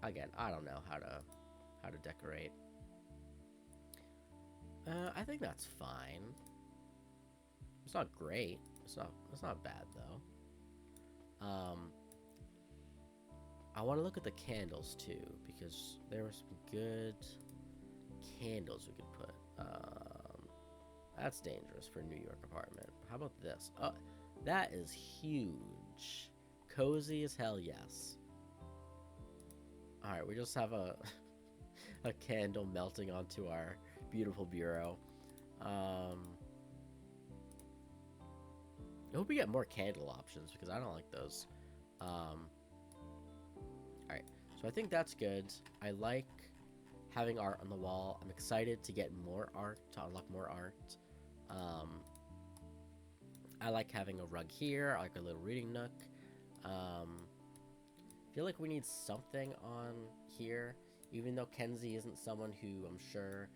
Again, I don't know how to decorate. I think that's fine. It's not great. It's not bad though. I want to look at the candles too, because there were some good candles we could put. That's dangerous for a New York apartment. How about this? Oh, that is huge. Cozy as hell, yes. Alright, we just have a candle melting onto our Beautiful bureau. I hope we get more candle options because I don't like those. Alright, so I think that's good. I like having art on the wall. I'm excited to get more art, to unlock more art. I like having a rug here. I like a little reading nook. I feel like we need something on here, even though Kenzie isn't someone who I'm sure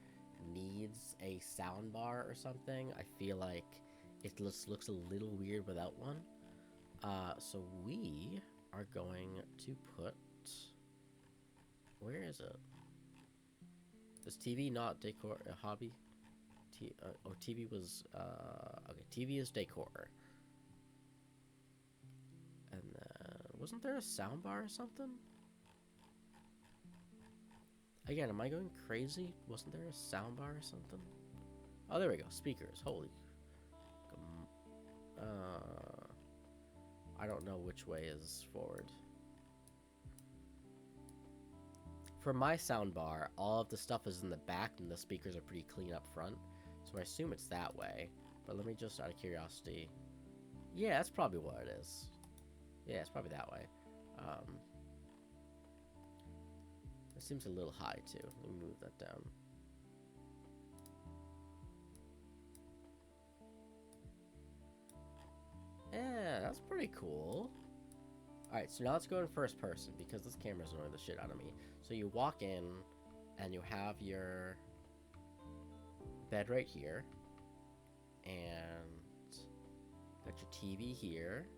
needs a sound bar or something. I feel like it just looks a little weird without one. So we are going to put... Where is it? Is TV not decor a hobby? TV was... Okay, TV is decor. And then... Wasn't there a soundbar or something? Again, am I going crazy? Wasn't there a soundbar or something? Oh, there we go. Speakers. Holy... I don't know which way is forward. For my soundbar, all of the stuff is in the back and the speakers are pretty clean up front. So I assume it's that way. But let me just, out of curiosity... Yeah, that's probably what it is. Yeah, it's probably that way. It seems a little high, too. Let me move that down. Yeah, that's pretty cool. Alright, so now let's go in first person, because this camera's annoying the shit out of me. So you walk in, and you have your bed right here. And got your TV here.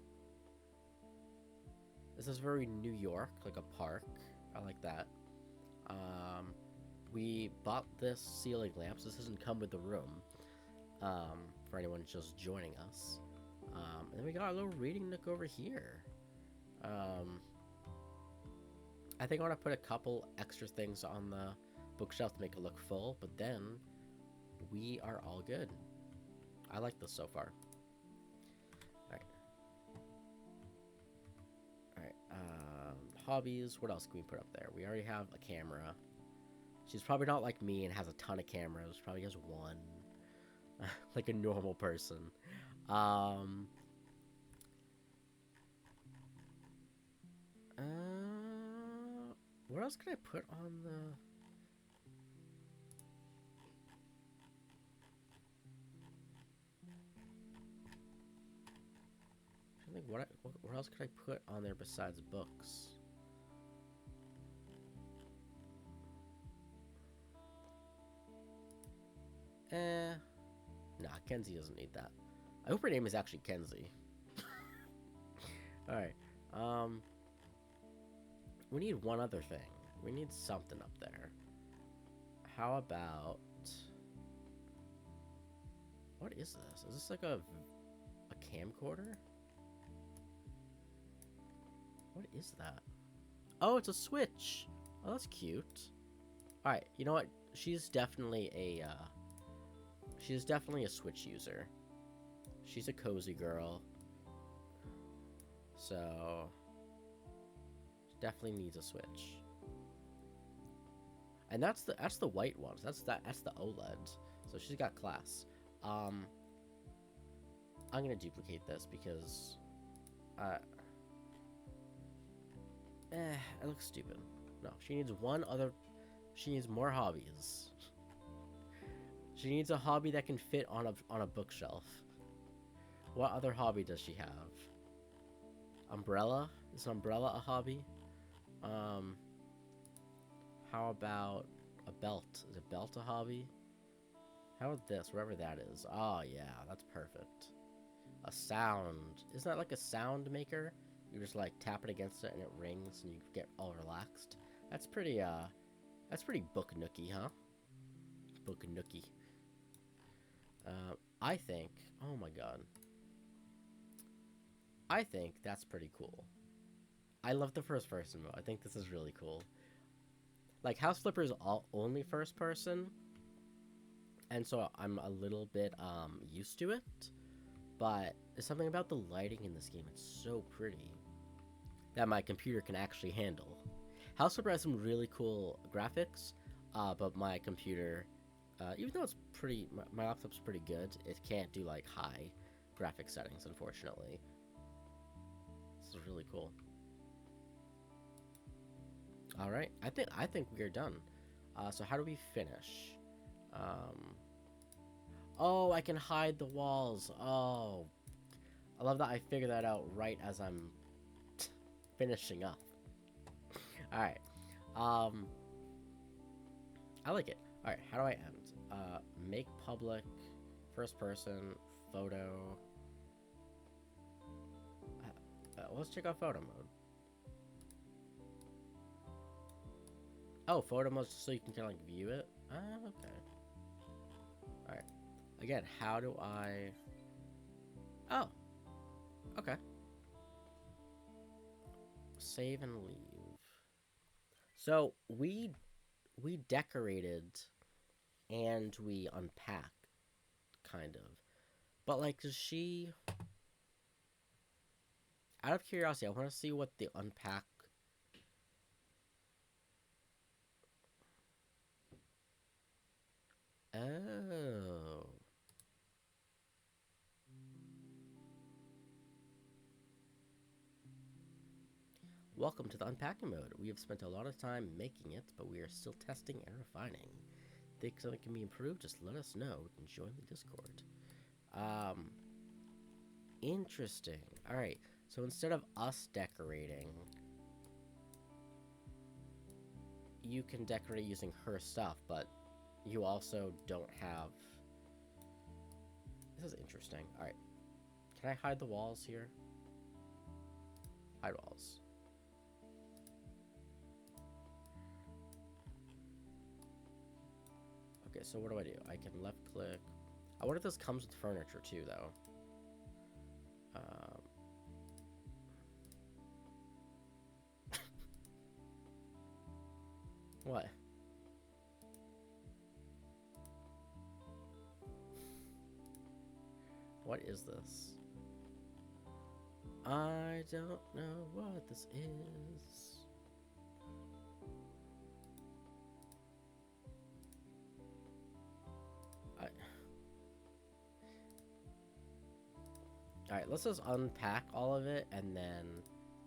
This is very New York, like a park. I like that. We bought this ceiling lamps. This doesn't come with the room. For anyone just joining us. And then we got a little reading nook over here. I think I want to put a couple extra things on the bookshelf to make it look full, but then we are all good. I like this so far. Alright, hobbies. What else can we put up there? We already have a camera. She's probably not like me and has a ton of cameras. Probably has one. Like a normal person. What else could I put on the... I think what else could I put on there besides books? Nah, Kenzie doesn't need that. I hope her name is actually Kenzie. Alright, we need one other thing. We need something up there. How about... What is this? Is this like a camcorder? What is that? Oh, it's a Switch! Oh, that's cute. Alright, you know what? She's definitely a Switch user. She's a cozy girl. So... She definitely needs a Switch. And that's the white ones. That's the OLED. So she's got class. I'm gonna duplicate this because it looks stupid. No, she needs one other. She needs more hobbies. She needs a hobby that can fit on a bookshelf. What other hobby does she have? Umbrella? Is umbrella a hobby? How about a belt? Is a belt a hobby? How about this? Wherever that is. Oh, yeah. That's perfect. A sound. Isn't that like a sound maker? You just, like, tap it against it and it rings and you get all relaxed. That's pretty book nooky, huh? Book nooky. I think... Oh, my God. I think that's pretty cool. I love the first person mode. I think this is really cool. Like, House Flipper is only first person, and so I'm a little bit used to it, but there's something about the lighting in this game. It's so pretty that my computer can actually handle. House Flipper has some really cool graphics, but my computer Even though it's pretty, my laptop's pretty good, it can't do like high graphic settings, unfortunately. This is really cool. All right, I think we are done. So how do we finish? Oh, I can hide the walls. Oh, I love that I figured that out right as I'm finishing up. All right. I like it. All right, how do I end? Make public, first person, photo. Let's check out photo mode. Oh, photo mode so you can kind of like view it. Okay. All right. Again, how do I? Oh, okay. Save and leave. So we decorated and we unpacked, kind of. But like, does she? Out of curiosity, I want to see what the unpack. Oh. Welcome to the unpacking mode. We have spent a lot of time making it, but we are still testing and refining. Think something can be improved? Just let us know. We can join the Discord. Um, Interesting. All right. So instead of us decorating, you can decorate using her stuff, but you also don't have. This is interesting. All right. Can I hide the walls here? Hide walls. Okay, so what do? I can left click. I wonder if this comes with furniture too, though. What? What is this? I don't know what this is. Alright, let's just unpack all of it and then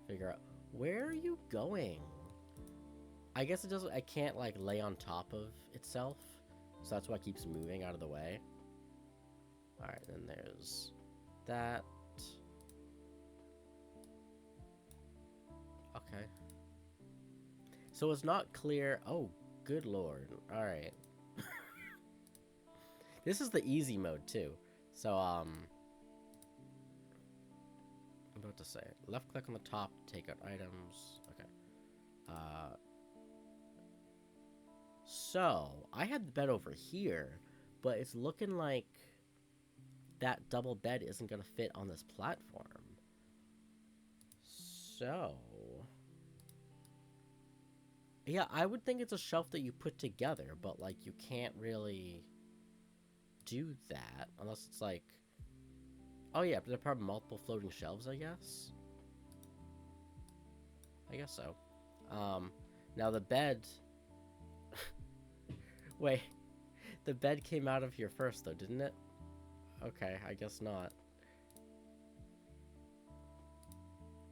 figure out where are you going? I guess it doesn't. I can't like lay on top of itself, so that's why it keeps moving out of the way. Alright, then there's that. Okay. So it's not clear. Oh, good lord. Alright. This is the easy mode too. So, I'm about to say, left click on the top, take out items. Okay. So I had the bed over here, but it's looking like that double bed isn't gonna fit on this platform. So, yeah, I would think it's a shelf that you put together, but like you can't really do that unless it's like, oh yeah, there are probably multiple floating shelves, I guess. I guess so. Now the bed. Wait, the bed came out of here first, though, didn't it? Okay, I guess not.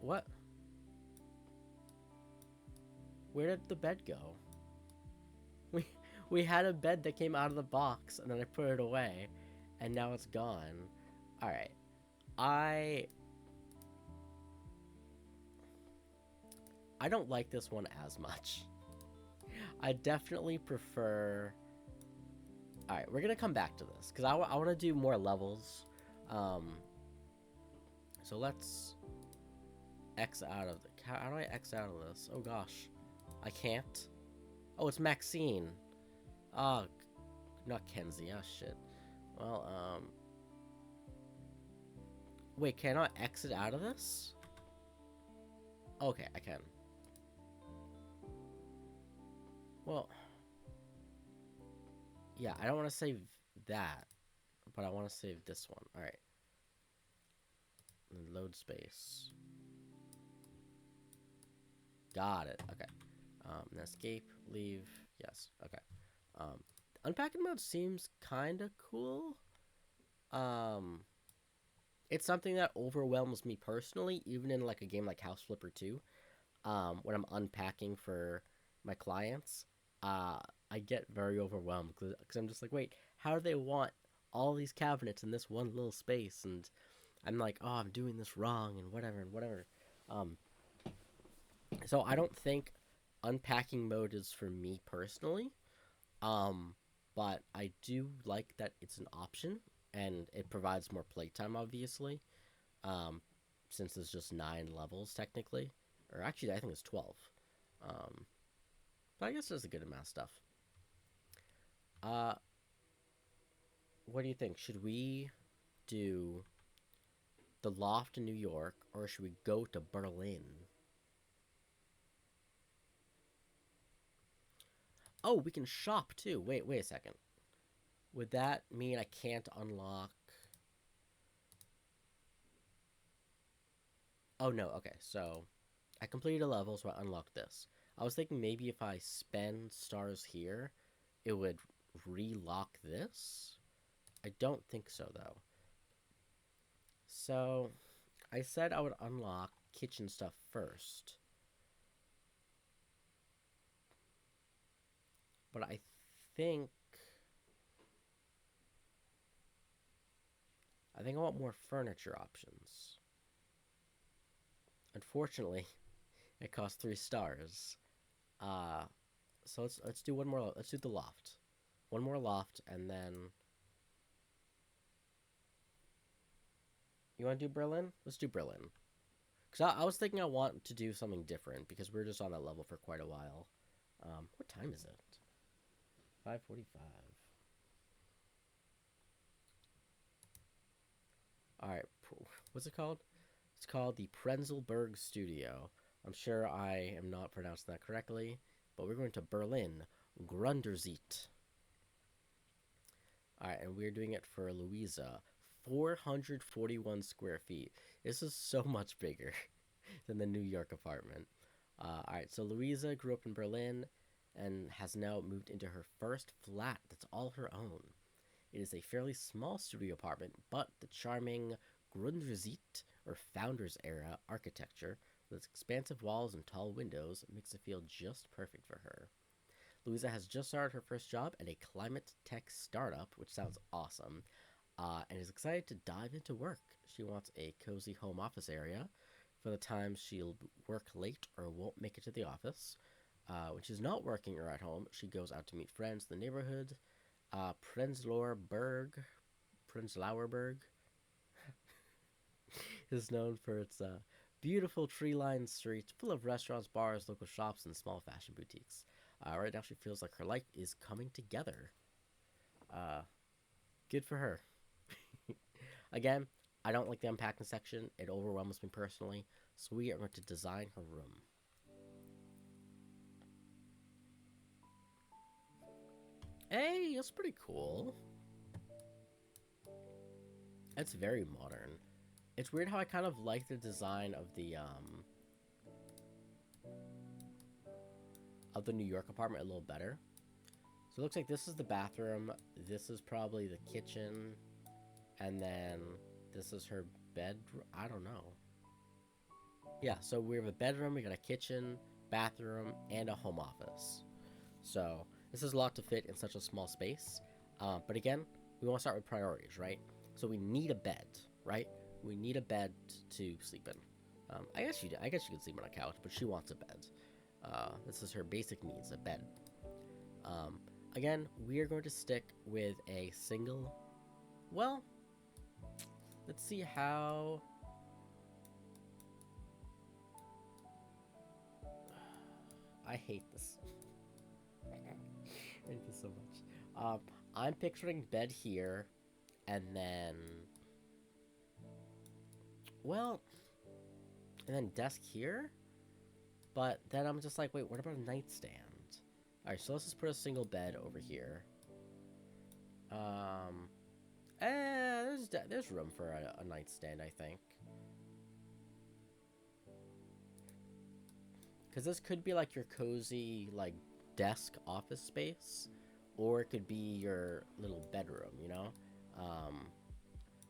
What? Where did the bed go? We we had a bed that came out of the box, and then I put it away, and now it's gone. All right, I don't like this one as much. I definitely prefer. All right, we're gonna come back to this because I want to do more levels. So let's X out of the. How do I X out of this? Oh gosh, I can't. Oh, it's Maxine. Oh, not Kenzie. Oh shit. Well, wait, can I exit out of this? Okay, I can. Well, yeah, I don't want to save that, but I want to save this one. All right. Load space. Got it. Okay. Escape, leave. Yes. Okay. Unpacking mode seems kind of cool. Um, it's something that overwhelms me personally, even in like a game like House Flipper 2. When I'm unpacking for my clients, uh, I get very overwhelmed because I'm just like, wait, how do they want all these cabinets in this one little space? And I'm like, oh, I'm doing this wrong and whatever and whatever. Um, so I don't think unpacking mode is for me personally. Um, but I do like that it's an option and it provides more playtime, obviously. Um, since it's just 9 levels technically, or actually I think it's 12. Um, but I guess there's a good amount of stuff. Uh, what do you think? Should we do the loft in New York or should we go to Berlin? Oh, we can shop too. Wait a second. Would that mean I can't unlock? Oh no. Okay, so I completed a level, so I unlocked this. I was thinking maybe if I spend stars here, it would relock this. I don't think so though. So I said I would unlock kitchen stuff first, but think I want more furniture options. Unfortunately, it costs 3 stars. Uh, so let's do one more. Let's do the loft. One more loft, and then you want to do Berlin? Let's do Berlin. Because I was thinking I want to do something different because we are just on that level for quite a while. What time is it? 5:45. All right, what's it called? It's called the Prenzlberg Studio. I'm sure I am not pronouncing that correctly, but we're going to Berlin, Grundersite. All right, and we're doing it for Louisa. 441 square feet. This is so much bigger than the New York apartment. All right, so Louisa grew up in Berlin and has now moved into her first flat that's all her own. It is a fairly small studio apartment, but the charming Grundrissite, or Founders era architecture, with its expansive walls and tall windows, makes it feel just perfect for her. Louisa has just started her first job at a climate tech startup, which sounds awesome, and is excited to dive into work. She wants a cozy home office area for the times she'll work late or won't make it to the office. When she's not working or at home, she goes out to meet friends in the neighborhood. Prenzlauer Berg, Prenzlauer is known for its beautiful tree-lined streets full of restaurants, bars, local shops, and small fashion boutiques. Right now, she feels like her life is coming together. Uh, Good for her. Again, I don't like the unpacking section. It overwhelms me personally. So we are going to design her room. Hey, that's pretty cool. It's very modern. It's weird how I kind of like the design of the New York apartment a little better. So it looks like this is the bathroom. This is probably the kitchen, and then this is her bed. I don't know. Yeah, so we have a bedroom, we got a kitchen, bathroom, and a home office. So this is a lot to fit in such a small space. But again, we want to start with priorities, right? So we need a bed, right? We need a bed to sleep in. I guess you could sleep on a couch, but she wants a bed. This is her basic needs, a bed. Um, Again, we are going to stick with a single. Well, let's see how. I hate this. I hate this so much. I'm picturing bed here, and then, well, and then desk here. But then I'm just like, wait, what about a nightstand? All right, so let's just put a single bed over here. Um, there's room for a nightstand, I think. Because this could be like your cozy, like, desk office space. or it could be your little bedroom, you know?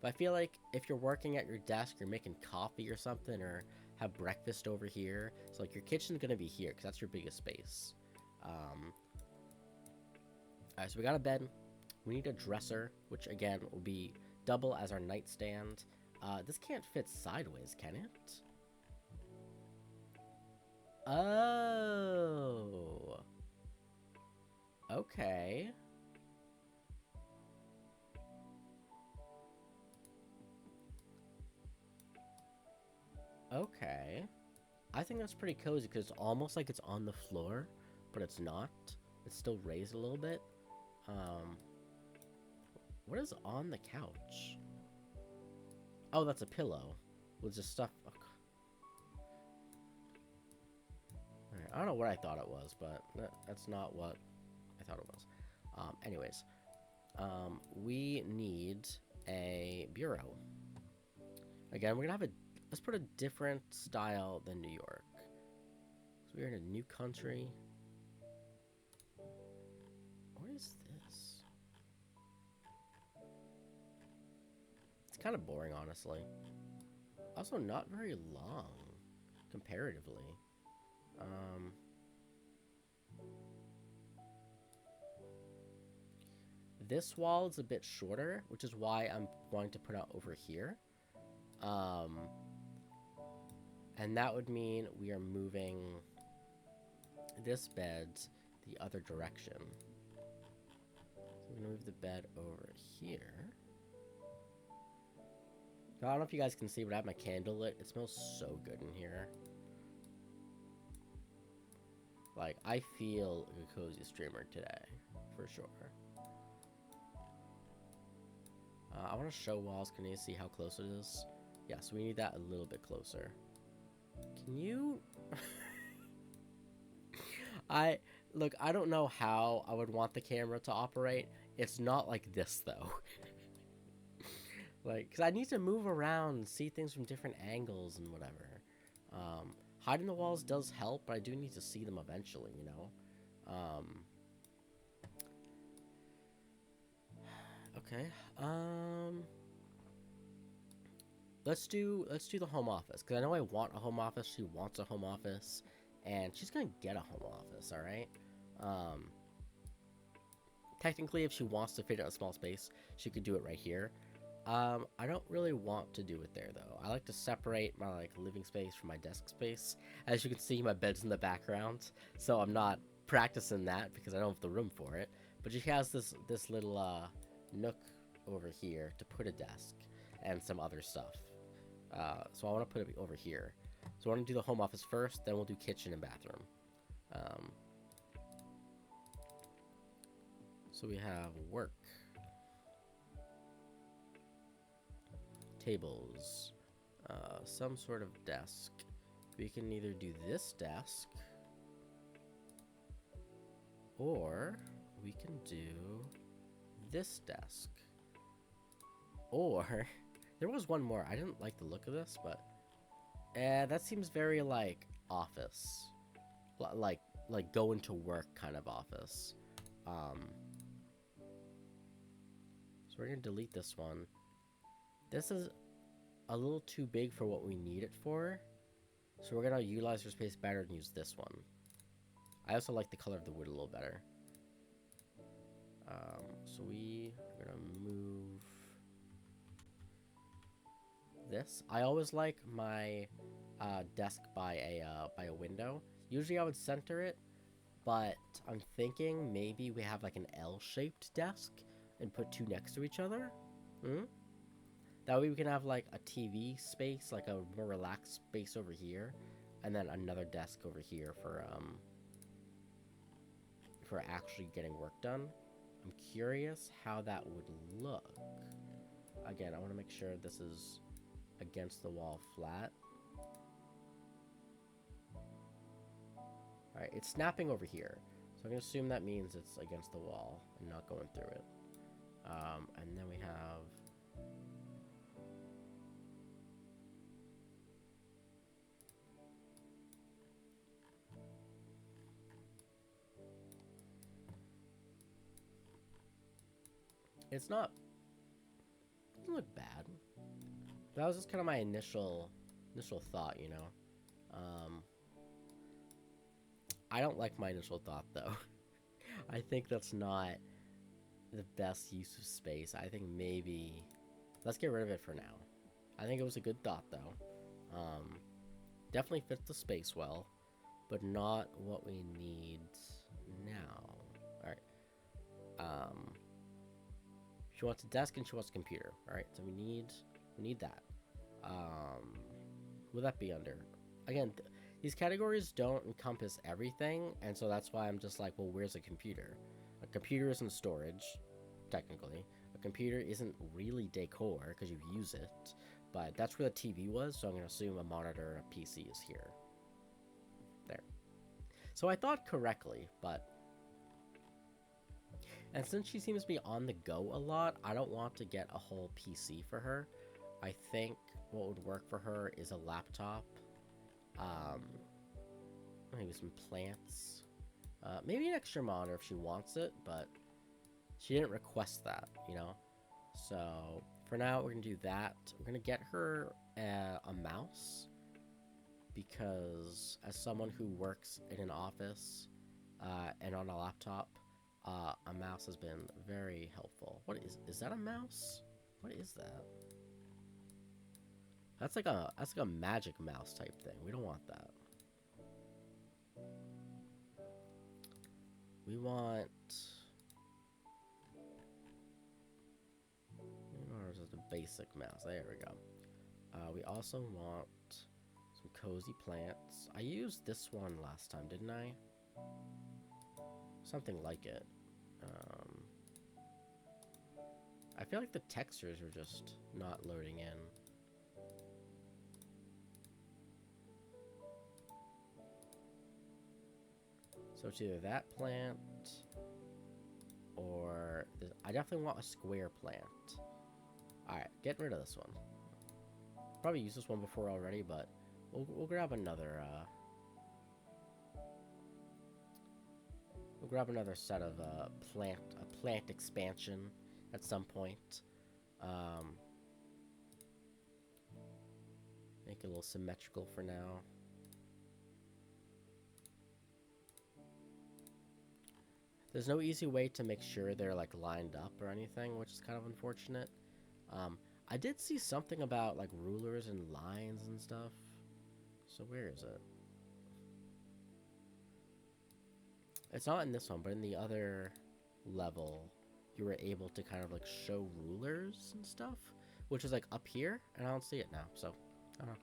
But I feel like if you're working at your desk, you're making coffee or something, or have breakfast over here. So like your kitchen's gonna be here because that's your biggest space. Alright, so we got a bed. We need a dresser, which again will be double as our nightstand. This can't fit sideways, can it? Oh. Okay. Okay. I think that's pretty cozy because it's almost like it's on the floor, but it's not. It's still raised a little bit. Um, what is on the couch? Oh, that's a pillow with just stuff. Oh, alright, I don't know what I thought it was, but that's not what I thought it was. Anyways, we need a bureau. Again, we're gonna have a, let's put a different style than New York. So we're in a new country. What is this? It's kind of boring, honestly. Also, not very long, comparatively. This wall is a bit shorter, which is why I'm going to put out over here. And that would mean we are moving this bed the other direction. So we're gonna move the bed over here. I don't know if you guys can see, but I have my candle lit. It smells so good in here. Like, I feel like a cozy streamer today, for sure. I want to show walls. Can you see how close it is? Yeah, so we need that a little bit closer. Can you... Look, I don't know how I would want the camera to operate. It's not like this, though. Like, because I need to move around and see things from different angles and whatever. Hiding the walls does help, but I do need to see them eventually, you know? Okay. Let's do the home office, because I know I want a home office. She wants a home office, and she's gonna get a home office, all right? Technically, if she wants to fit it in a small space, she could do it right here. I don't really want to do it there, though. I like to separate my, like, living space from my desk space. As you can see, my bed's in the background, so I'm not practicing that because I don't have the room for it. But she has this little, nook over here to put a desk and some other stuff. So I want to put it over here. So I want to do the home office first, then we'll do kitchen and bathroom. So we have work. Tables, some sort of desk. We can either do this desk, or we can do this desk. Or, there was one more. I didn't like the look of this, but that seems very, like, office. Like going to work kind of office. So we're gonna delete this one. This is a little too big for what we need it for. So we're gonna utilize our space better and use this one. I also like the color of the wood a little better. So we are gonna move this. I always like my desk by a window. Usually I would center it, but I'm thinking maybe we have like an L-shaped desk and put two next to each other. That way we can have like a TV space, like a more relaxed space over here, and then another desk over here for actually getting work done. I'm curious how that would look. Again, I want to make sure this is against the wall flat. Alright, it's snapping over here. So I'm going to assume that means it's against the wall and not going through it. And then we have... It's not, it doesn't look bad. That was just kind of my initial thought, you know. I don't like my initial thought though. I think that's not the best use of space. I think maybe let's get rid of it for now. I think it was a good thought though. Definitely fits the space well, but not what we need now. All right. She wants a desk and she wants a computer. All right. So we need that. Will that be under? Again, these categories don't encompass everything, and so that's why I'm just like, well, where's a computer? A computer isn't storage, technically. A computer isn't really decor because you use it, but that's where the TV was, so I'm going to assume a monitor, a PC is here. There. So I thought correctly, but... And since she seems to be on the go a lot, I don't want to get a whole PC for her. I think what would work for her is a laptop. Maybe some plants. Maybe an extra monitor if she wants it, but she didn't request that, you know? So, for now, we're going to do that. We're going to get her a mouse, because as someone who works in an office and on a laptop, a mouse has been very helpful. What is that a mouse? What is that? That's like a magic mouse type thing. We don't want that. We want... Or is it a basic mouse? There we go. We also want some cozy plants. I used this one last time, didn't I? Something like it. I feel like the textures are just not loading in. So it's either that plant, or... I definitely want a square plant. Alright, getting rid of this one. Probably used this one before already, but we'll grab another, We'll grab another set of, a plant expansion at some point. Make it a little symmetrical for now. There's no easy way to make sure they're, like, lined up or anything, which is kind of unfortunate. I did see something about, like, rulers and lines and stuff. So where is it? It's not in this one, but in the other level, you were able to kind of, like, show rulers and stuff, which is, like, up here, and I don't see it now, so, I don't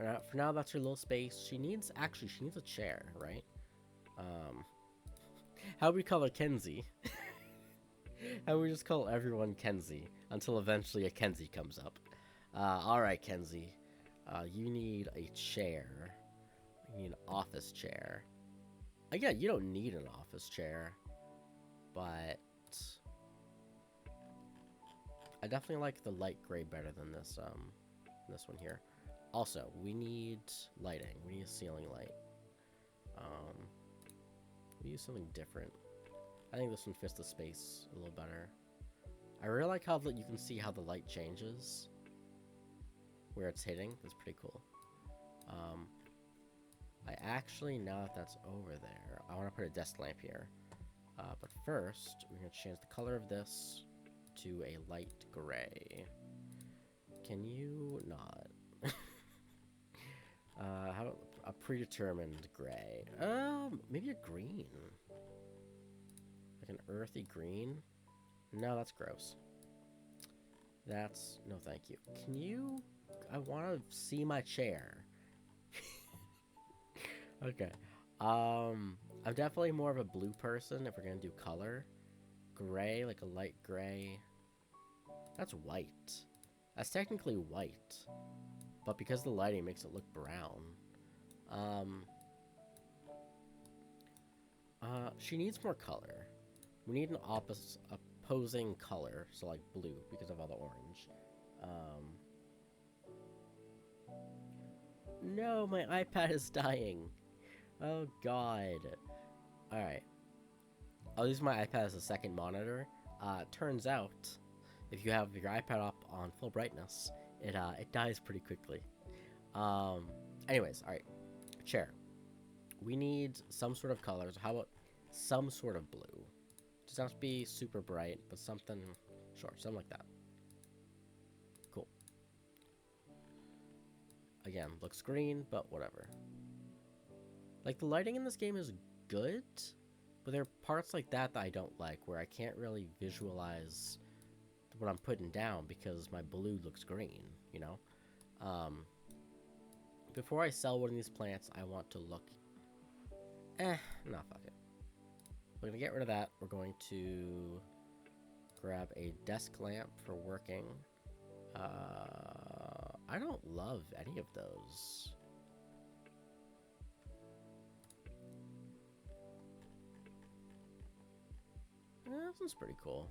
know. For now, that's her little space. She needs a chair, right? How do we call her Kenzie? How do we just call everyone Kenzie until eventually a Kenzie comes up? Alright, Kenzie. You need a chair. You need an office chair. Again, you don't need an office chair, but I definitely like the light gray better than this one here. Also, we need lighting. We need a ceiling light. We use something different. I think this one fits the space a little better. I really like how you can see how the light changes where it's hitting. That's pretty cool. I actually, now that that's over there, I want to put a desk lamp here. But first, we're going to change the color of this to a light gray. Can you not? How about a predetermined gray? Maybe a green. Like an earthy green? No, that's gross. That's... no, thank you. Can you... I want to see my chair. Okay. I'm definitely more of a blue person if we're gonna do color. Gray, like a light gray. That's white. That's technically white. But because the lighting makes it look brown. She needs more color. We need an opposing color, so like blue, because of all the orange. No, my iPad is dying. Oh god. Alright. I'll use my iPad as a second monitor. Turns out, if you have your iPad up on full brightness, it dies pretty quickly. Um, anyways, all right, chair. We need some sort of colors. How about some sort of blue? Doesn't have to be super bright, but something, sure, something like that. Cool. Again, looks green, but whatever. Like, the lighting in this game is good, but there are parts like that I don't like, where I can't really visualize what I'm putting down because my blue looks green, you know? Before I sell one of these plants, I want to look... no, fuck it. We're going to get rid of that. We're going to grab a desk lamp for working. I don't love any of those. This one's pretty cool.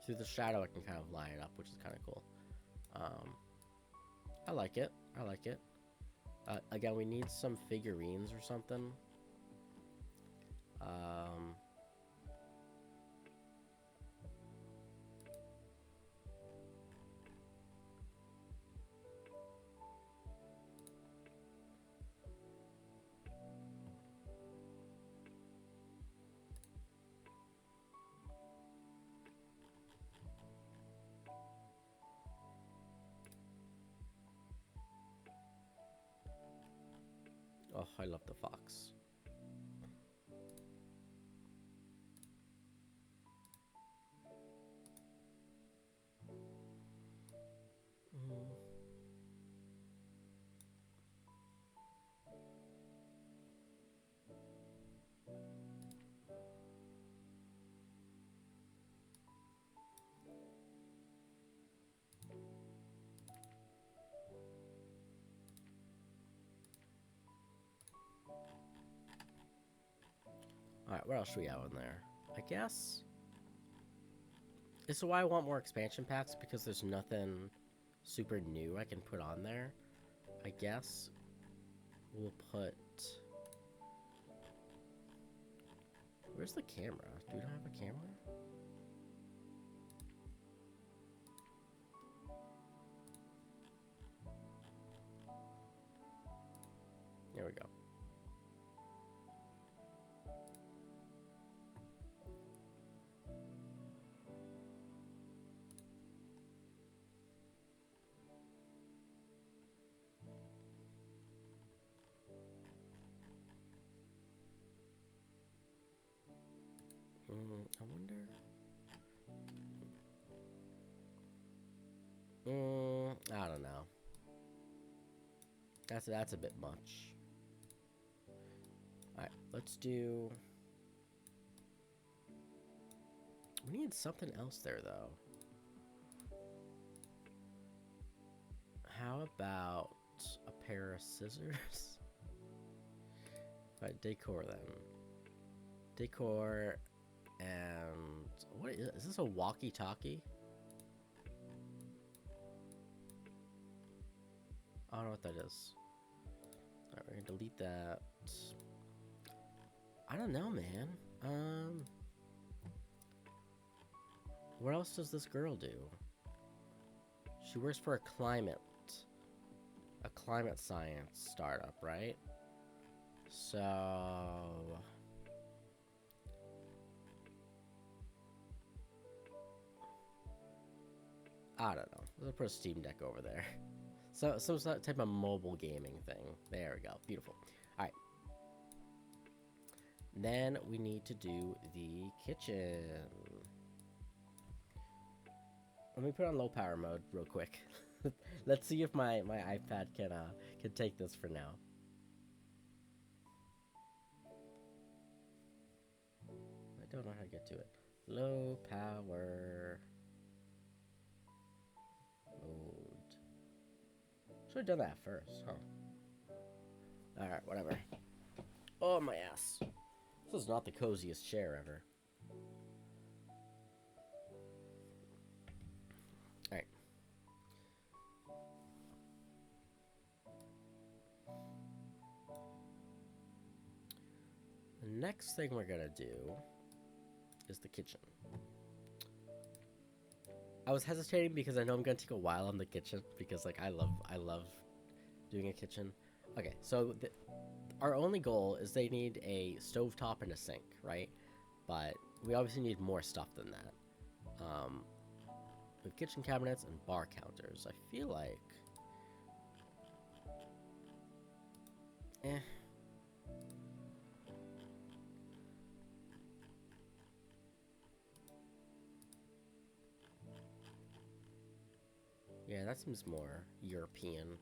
Through the shadow, I can kind of line it up, which is kind of cool. I like it. I like it. Again, we need some figurines or something. Oh, I love the fox. Alright, what else should we have in there? I guess... This is why I want more expansion packs, because there's nothing super new I can put on there. I guess we'll put... Where's the camera? Do we not have a camera? There we go. I wonder... I don't know. That's a bit much. Alright, let's do... We need something else there, though. How about a pair of scissors? Alright, decor then. Decor and... What is this, a walkie-talkie? I don't know what that is. Alright, we're gonna delete that. I don't know, man. What else does this girl do? She works for a climate science startup, right? So... I don't know. Let's put a Steam Deck over there. So, some type of mobile gaming thing. There we go. Beautiful. Alright. Then we need to do the kitchen. Let me put on low power mode real quick. Let's see if my iPad can take this for now. I don't know how to get to it. Low power mode. Should have done that first, huh? Alright, whatever. Oh, my ass. This is not the coziest chair ever. Alright. next thing we're gonna do is the kitchen. I was hesitating because I know I'm gonna take a while on the kitchen because like I love doing a kitchen. Okay, so our only goal is they need a stovetop and a sink, right? But we obviously need more stuff than that. With kitchen cabinets and bar counters, I feel like, yeah, that seems more European.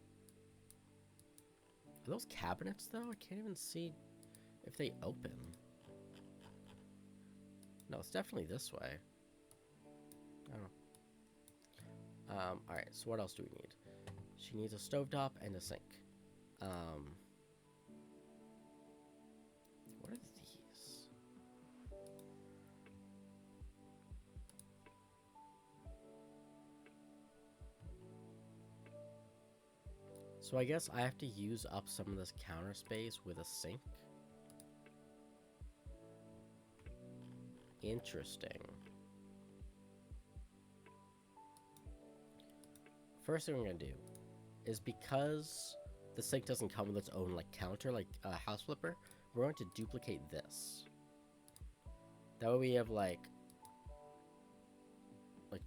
Are those cabinets, though? I can't even see if they open. No, it's definitely this way. Oh. Alright, so what else do we need? She needs a stovetop and a sink. What are these? So I guess I have to use up some of this counter space with a sink. Interesting. First thing we're gonna do is, because the sink doesn't come with its own like counter, like a house flipper, we're going to duplicate this. That way we have like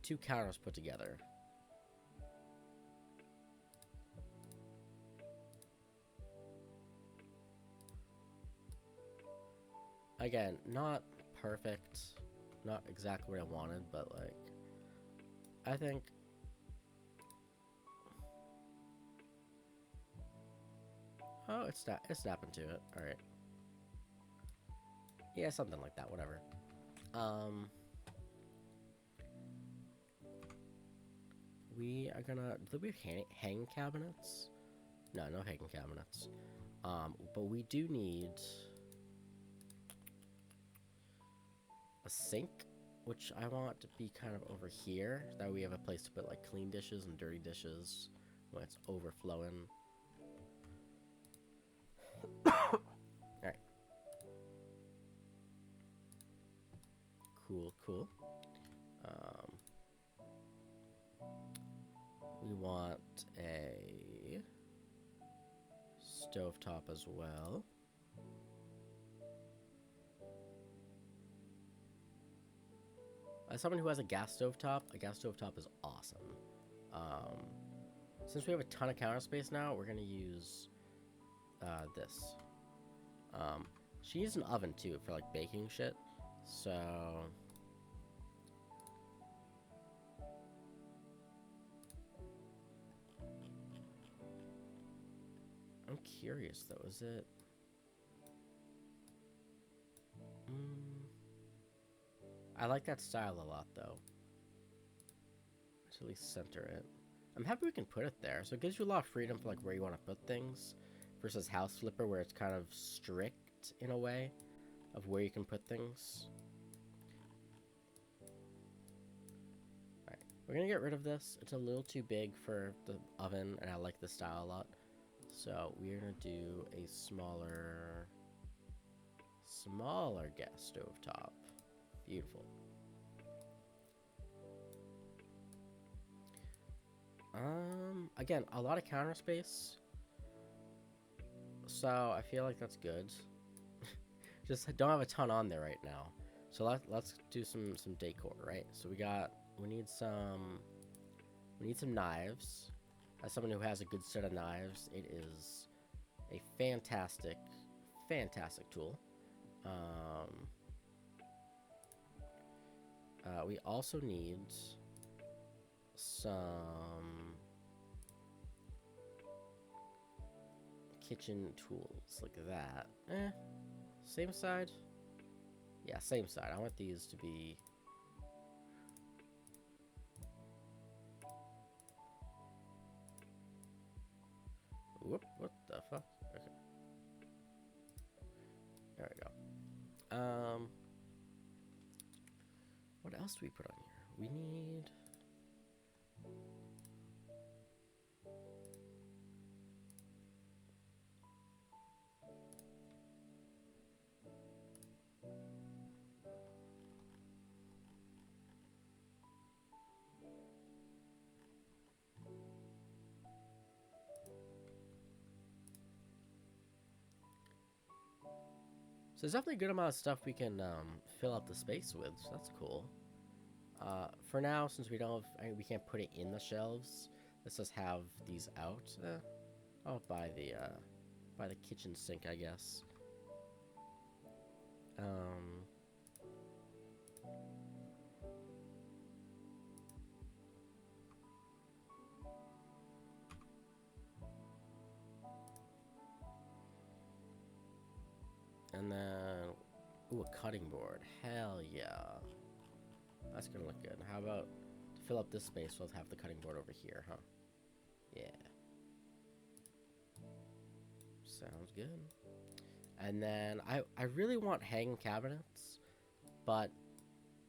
two counters put together. Again, not perfect, not exactly what I wanted, but like, I think oh, it's snapping to it. All right. Yeah, something like that. Whatever. We are gonna. Do we hang cabinets? No, no hanging cabinets. But we do need a sink, which I want to be kind of over here. That way we have a place to put like clean dishes and dirty dishes when it's overflowing. Alright. Cool, cool. We want a stovetop as well. As someone who has a gas stovetop is awesome. Since we have a ton of counter space now, we're gonna use this. She needs an oven too for like baking shit. So I'm curious though, is it? I like that style a lot though. Let's at least center it. I'm happy we can put it there, so it gives you a lot of freedom for like where you want to put things, versus House Flipper where it's kind of strict in a way of where you can put things. Alright, we're gonna get rid of this. It's a little too big for the oven, and I like the style a lot. So we're gonna do a smaller gas stove top. Beautiful. Again, a lot of counter space, so I feel like that's good. Just don't have a ton on there right now, so let's do some decor, right? So we need some knives. As someone who has a good set of knives, it is a fantastic tool. We also need some kitchen tools like that. Same side? Yeah, same side. I want these to be... Whoop, what the fuck? Okay. There we go. What else do we put on here? We need... So there's definitely a good amount of stuff we can fill up the space with, so that's cool. For now, since we don't have, we can't put it in the shelves, let's just have these out. I'll buy the kitchen sink, I guess. And then, ooh, a cutting board. Hell yeah. That's gonna look good. How about to fill up this space, we'll have the cutting board over here, huh? Yeah. Sounds good. And then I really want hanging cabinets, but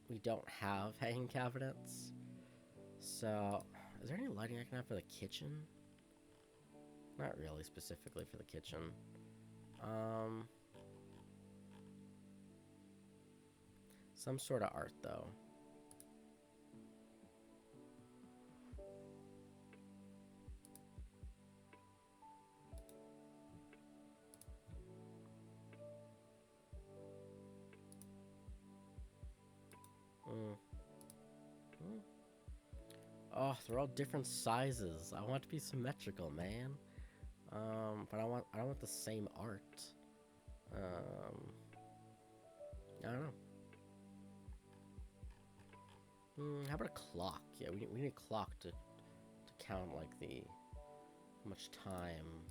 we don't have hanging cabinets. So, is there any lighting I can have for the kitchen? Not really specifically for the kitchen. Some sort of art though. Oh, they're all different sizes. I want it to be symmetrical, man. But I don't want the same art. I don't know. How about a clock? Yeah, we need a clock to count like how much time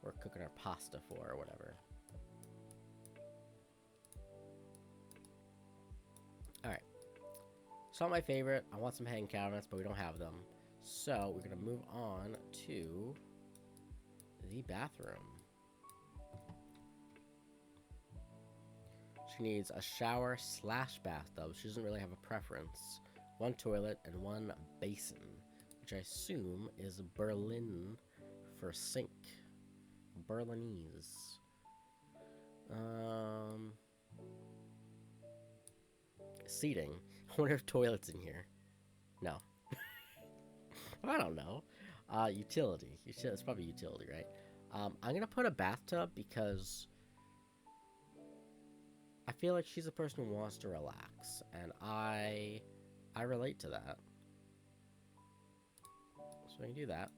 we're cooking our pasta for or whatever. Alright. It's not my favorite. I want some hanging cabinets, but we don't have them. So we're gonna move on to the bathroom. She needs a shower / bathtub. She doesn't really have a preference. One toilet and one basin, which I assume is Berlin for sink. Berlinese. Seating. I wonder if toilet's in here. No. I don't know. Utility. It's probably utility, right? I'm gonna put a bathtub because I feel like she's a person who wants to relax, and I relate to that. So we can do that.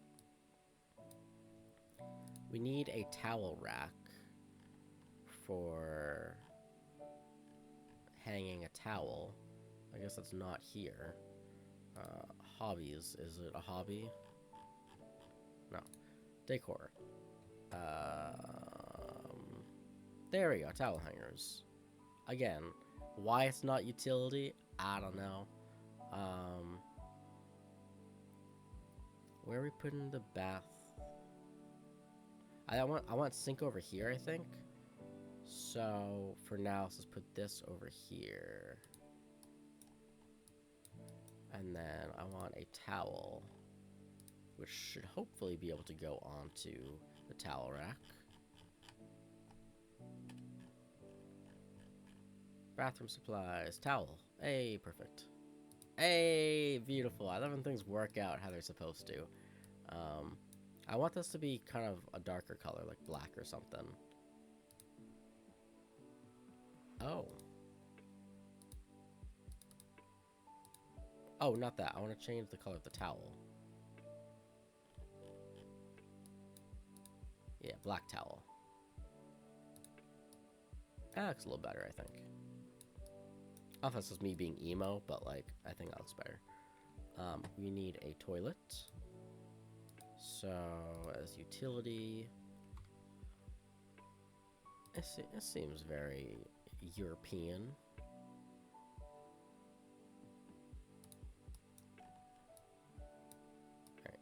We need a towel rack for hanging a towel. I guess that's not here. Hobbies. Is it a hobby? No. Decor. There we go. Towel hangers. Again, why it's not utility, I don't know. Where are we putting the bath? I want sink over here, I think. So for now, let's just put this over here. And then I want a towel, which should hopefully be able to go onto the towel rack. Bathroom supplies, towel. Hey, perfect. Hey, beautiful. I love when things work out how they're supposed to. I want this to be kind of a darker color, like black or something. Oh. Oh, not that. I want to change the color of the towel. Yeah, black towel. That looks a little better, I think. I don't know if that's just me being emo, but like, I think that looks better. We need a toilet. So, as utility, it seems very European. Alright.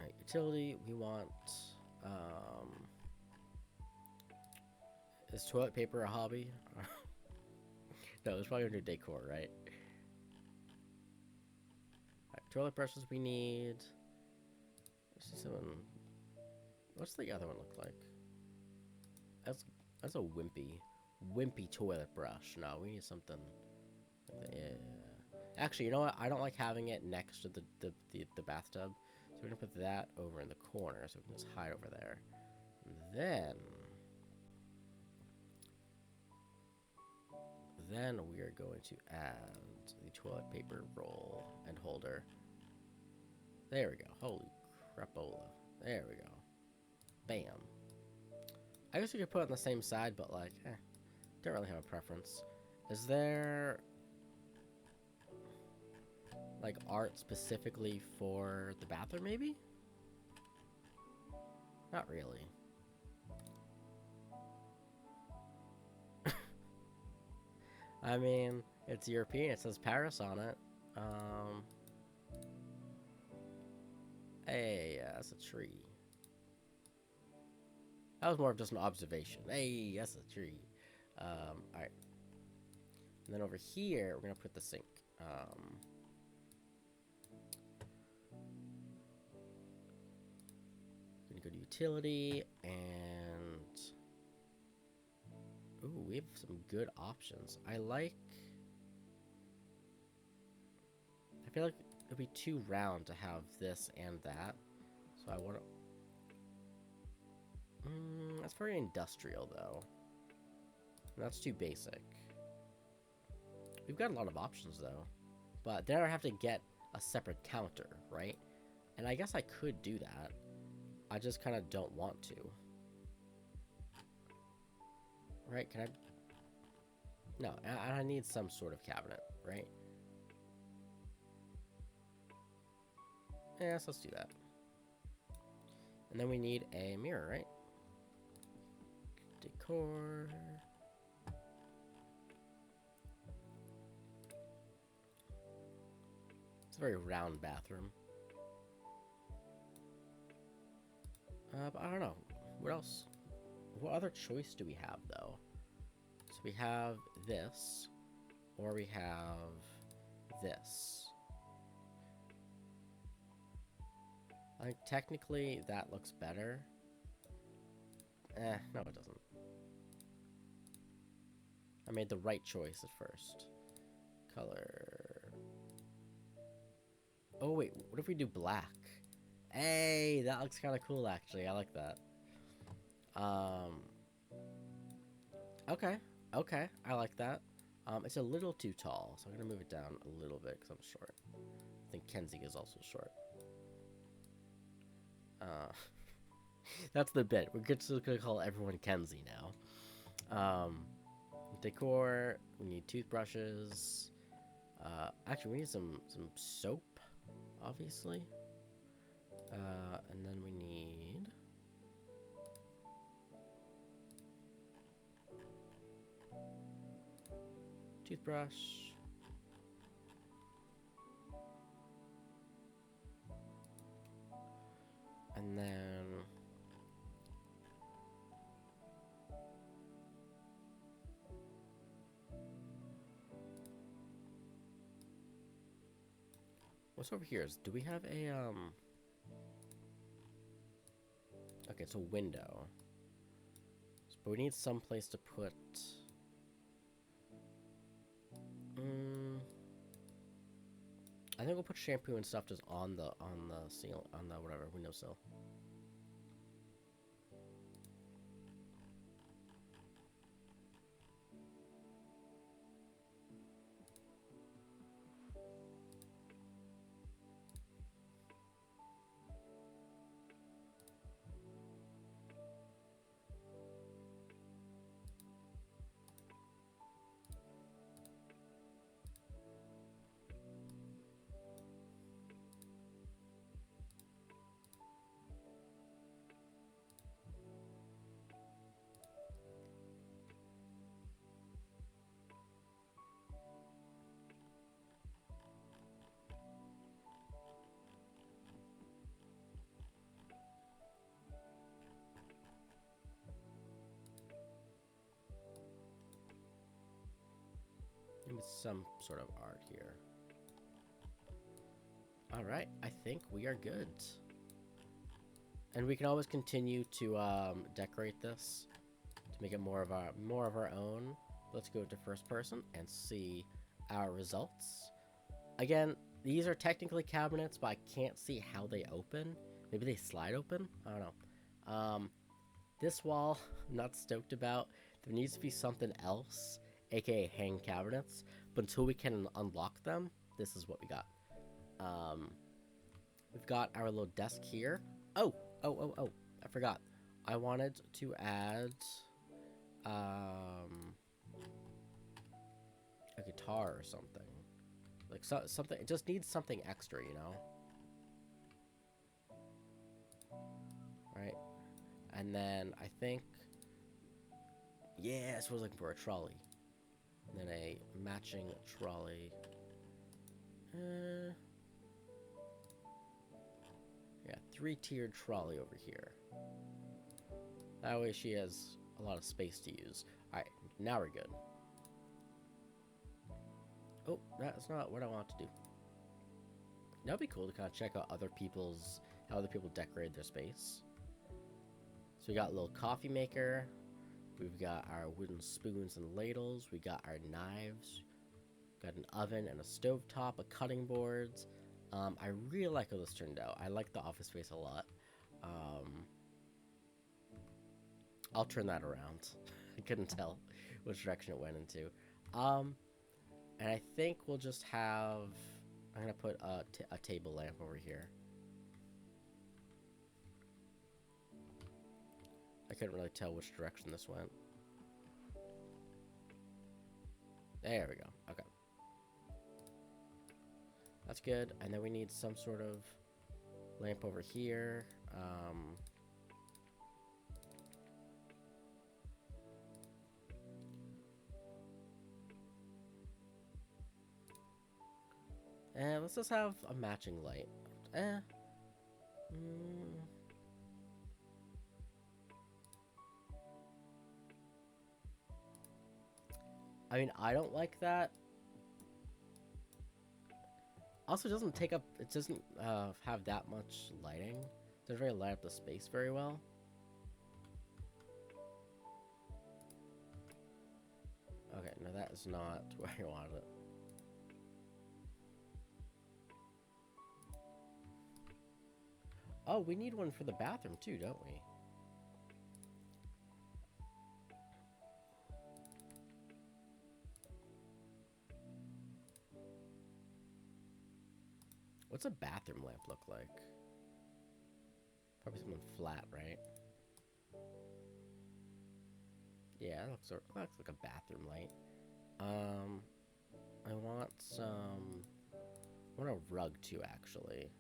Alright, utility, we want, is toilet paper a hobby? No, it's probably under decor, right? Alright, toilet brushes we need. Let's see someone. What's the other one look like? That's a wimpy toilet brush. No, we need something. Yeah. Actually, you know what? I don't like having it next to the bathtub. So we're gonna put that over in the corner so we can just hide over there. And then we are going to add the toilet paper roll and holder. There we go. Holy crapola. There we go. Bam. I guess we could put it on the same side, but like, don't really have a preference. Is there like art specifically for the bathroom, maybe? Not really. I mean, it's European. It says Paris on it. Hey, that's a tree. That was more of just an observation. Hey, that's a tree. Alright. And then over here, we're gonna put the sink. Gonna go to utility, and ooh, we have some good options. I feel like it'd be too round to have this and that, so I want to. That's very industrial, though. That's too basic. We've got a lot of options, though. But then I have to get a separate counter, right? And I guess I could do that. I just kind of don't want to. Right? Can I... No, I need some sort of cabinet, right? Yes, let's do that. And then we need a mirror, right? Decor... It's a very round bathroom. But I don't know. What else? What other choice do we have, though? So we have this, or we have this. I think technically that looks better. No, it doesn't. I made the right choice at first. Color. Oh, wait. What if we do black? Hey, that looks kind of cool, actually. I like that. Okay. Okay. I like that. It's a little too tall, so I'm going to move it down a little bit because I'm short. I think Kenzie is also short. That's the bit. We're just going to call everyone Kenzie now. Decor. We need toothbrushes. Actually, we need some soap, obviously. And then we need... toothbrush. And then... what's over here? Do we have a, okay, it's a window. But we need some place to put... I think we'll put shampoo and stuff just on the seal, on the whatever windowsill. Maybe some sort of art here. Alright, I think we are good. And we can always continue to decorate this to make it more of our own. Let's go to first person and see our results. Again, these are technically cabinets, but I can't see how they open. Maybe they slide open? I don't know. This wall, I'm not stoked about. There needs to be something else, aka hang cabinets. But until we can unlock them, this is what we got. We've got our little desk here. Oh, I forgot. I wanted to add a guitar or something. Like something, it just needs something extra, you know? Right? And then I think, yeah, I was looking for a trolley. And then a matching trolley. Yeah, 3-tiered trolley over here. That way she has a lot of space to use. Alright, now we're good. Oh, that's not what I want to do. That'd be cool to kind of check out how other people decorate their space. So we got a little coffee maker. We've got our wooden spoons and ladles. We got our knives. Got an oven and a stovetop, a cutting boards. I really like how this turned out. I like the office space a lot. I'll turn that around. I couldn't tell which direction it went into. And I think we'll just have... I'm going to put a table lamp over here. I couldn't really tell which direction this went. There we go. Okay. That's good. And then we need some sort of lamp over here. And let's just have a matching light. I mean, I don't like that. Also, it doesn't take up... It doesn't have that much lighting. It doesn't really light up the space very well. Okay, no, that is not where I wanted it. Oh, we need one for the bathroom too, don't we? What's a bathroom lamp look like? Probably something flat, right? Yeah, that looks like a bathroom light. I want some... I want a rug too, actually.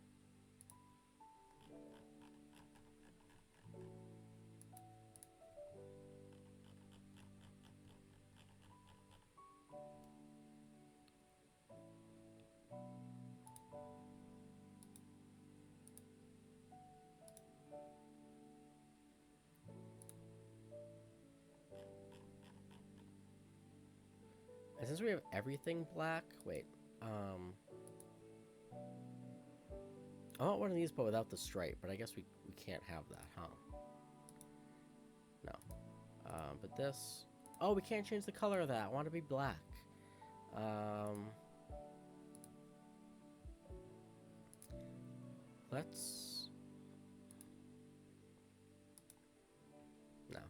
And since we have everything black, wait, I want one of these but without the stripe, but I guess we can't have that, huh? No. But this, oh, we can't change the color of that. I want it to be black. Let's, no.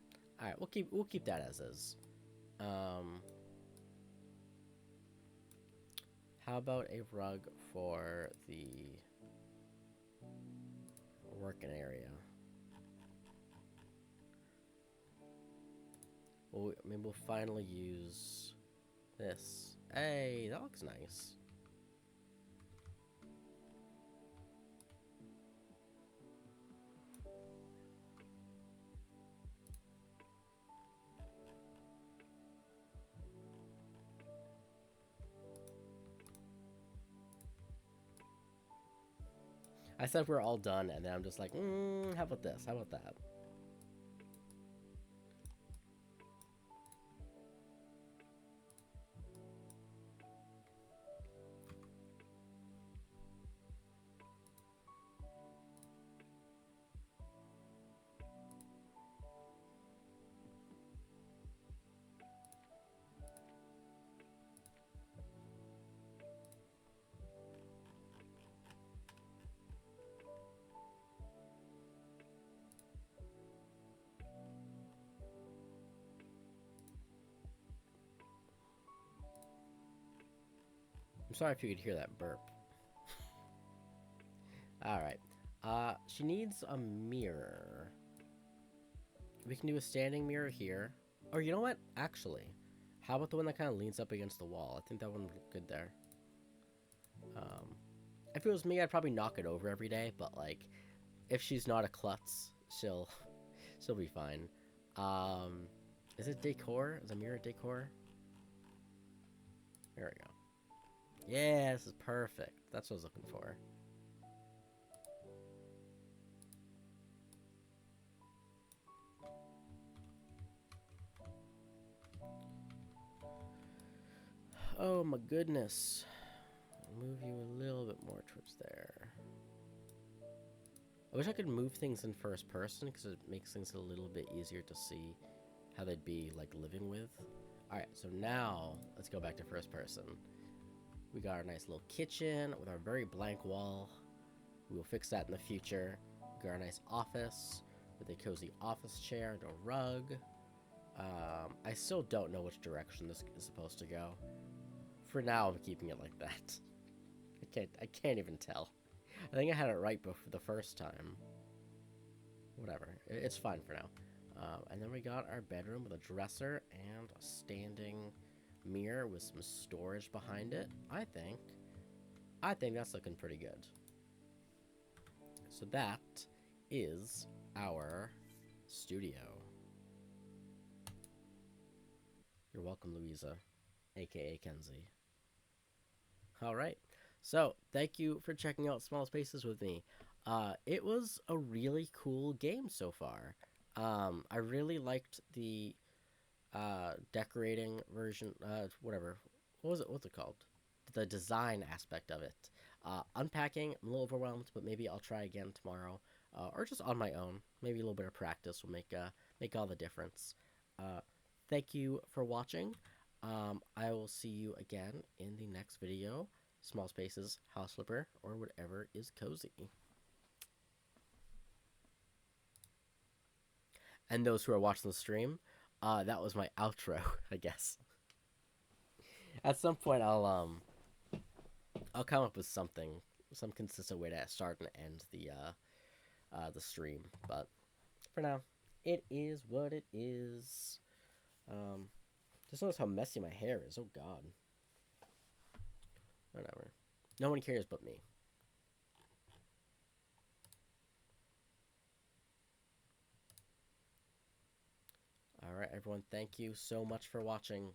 All right, we'll keep that as is. How about a rug for the working area? Well, I mean, we'll finally use this. Hey, that looks nice. I said we're all done, and then I'm just like, how about this? How about that? I'm sorry if you could hear that burp. Alright. She needs a mirror. We can do a standing mirror here. Or you know what? Actually, how about the one that kind of leans up against the wall? I think that one would look good there. If it was me, I'd probably knock it over every day, but like, if she's not a klutz, she'll be fine. Is it decor? Is a mirror decor? There we go. Yeah, this is perfect. That's what I was looking for. Oh my goodness. Move you a little bit more towards there. I wish I could move things in first person because it makes things a little bit easier to see how they'd be like living with. Alright, so now let's go back to first person. We got our nice little kitchen with our very blank wall. We will fix that in the future. We got our nice office with a cozy office chair and a rug. I still don't know which direction this is supposed to go. For now, I'm keeping it like that. I can't even tell. I think I had it right before the first time. Whatever, it's fine for now. And then we got our bedroom with a dresser and a standing mirror with some storage behind it. I think that's looking pretty good. So that is our studio. You're welcome, Louisa, aka Kenzie. All right. So, thank you for checking out Small Spaces with me. It was a really cool game so far. I really liked the decorating version, whatever. What's it called? The design aspect of it. Unpacking, I'm a little overwhelmed, but maybe I'll try again tomorrow, or just on my own. Maybe a little bit of practice will make all the difference. Thank you for watching. I will see you again in the next video. Small Spaces, House Flipper, or whatever is cozy. And those who are watching the stream, that was my outro, I guess. At some point, I'll come up with some consistent way to start and end the stream. But for now, it is what it is. Just notice how messy my hair is. Oh God. Whatever. No one cares but me. Alright, everyone. Thank you so much for watching.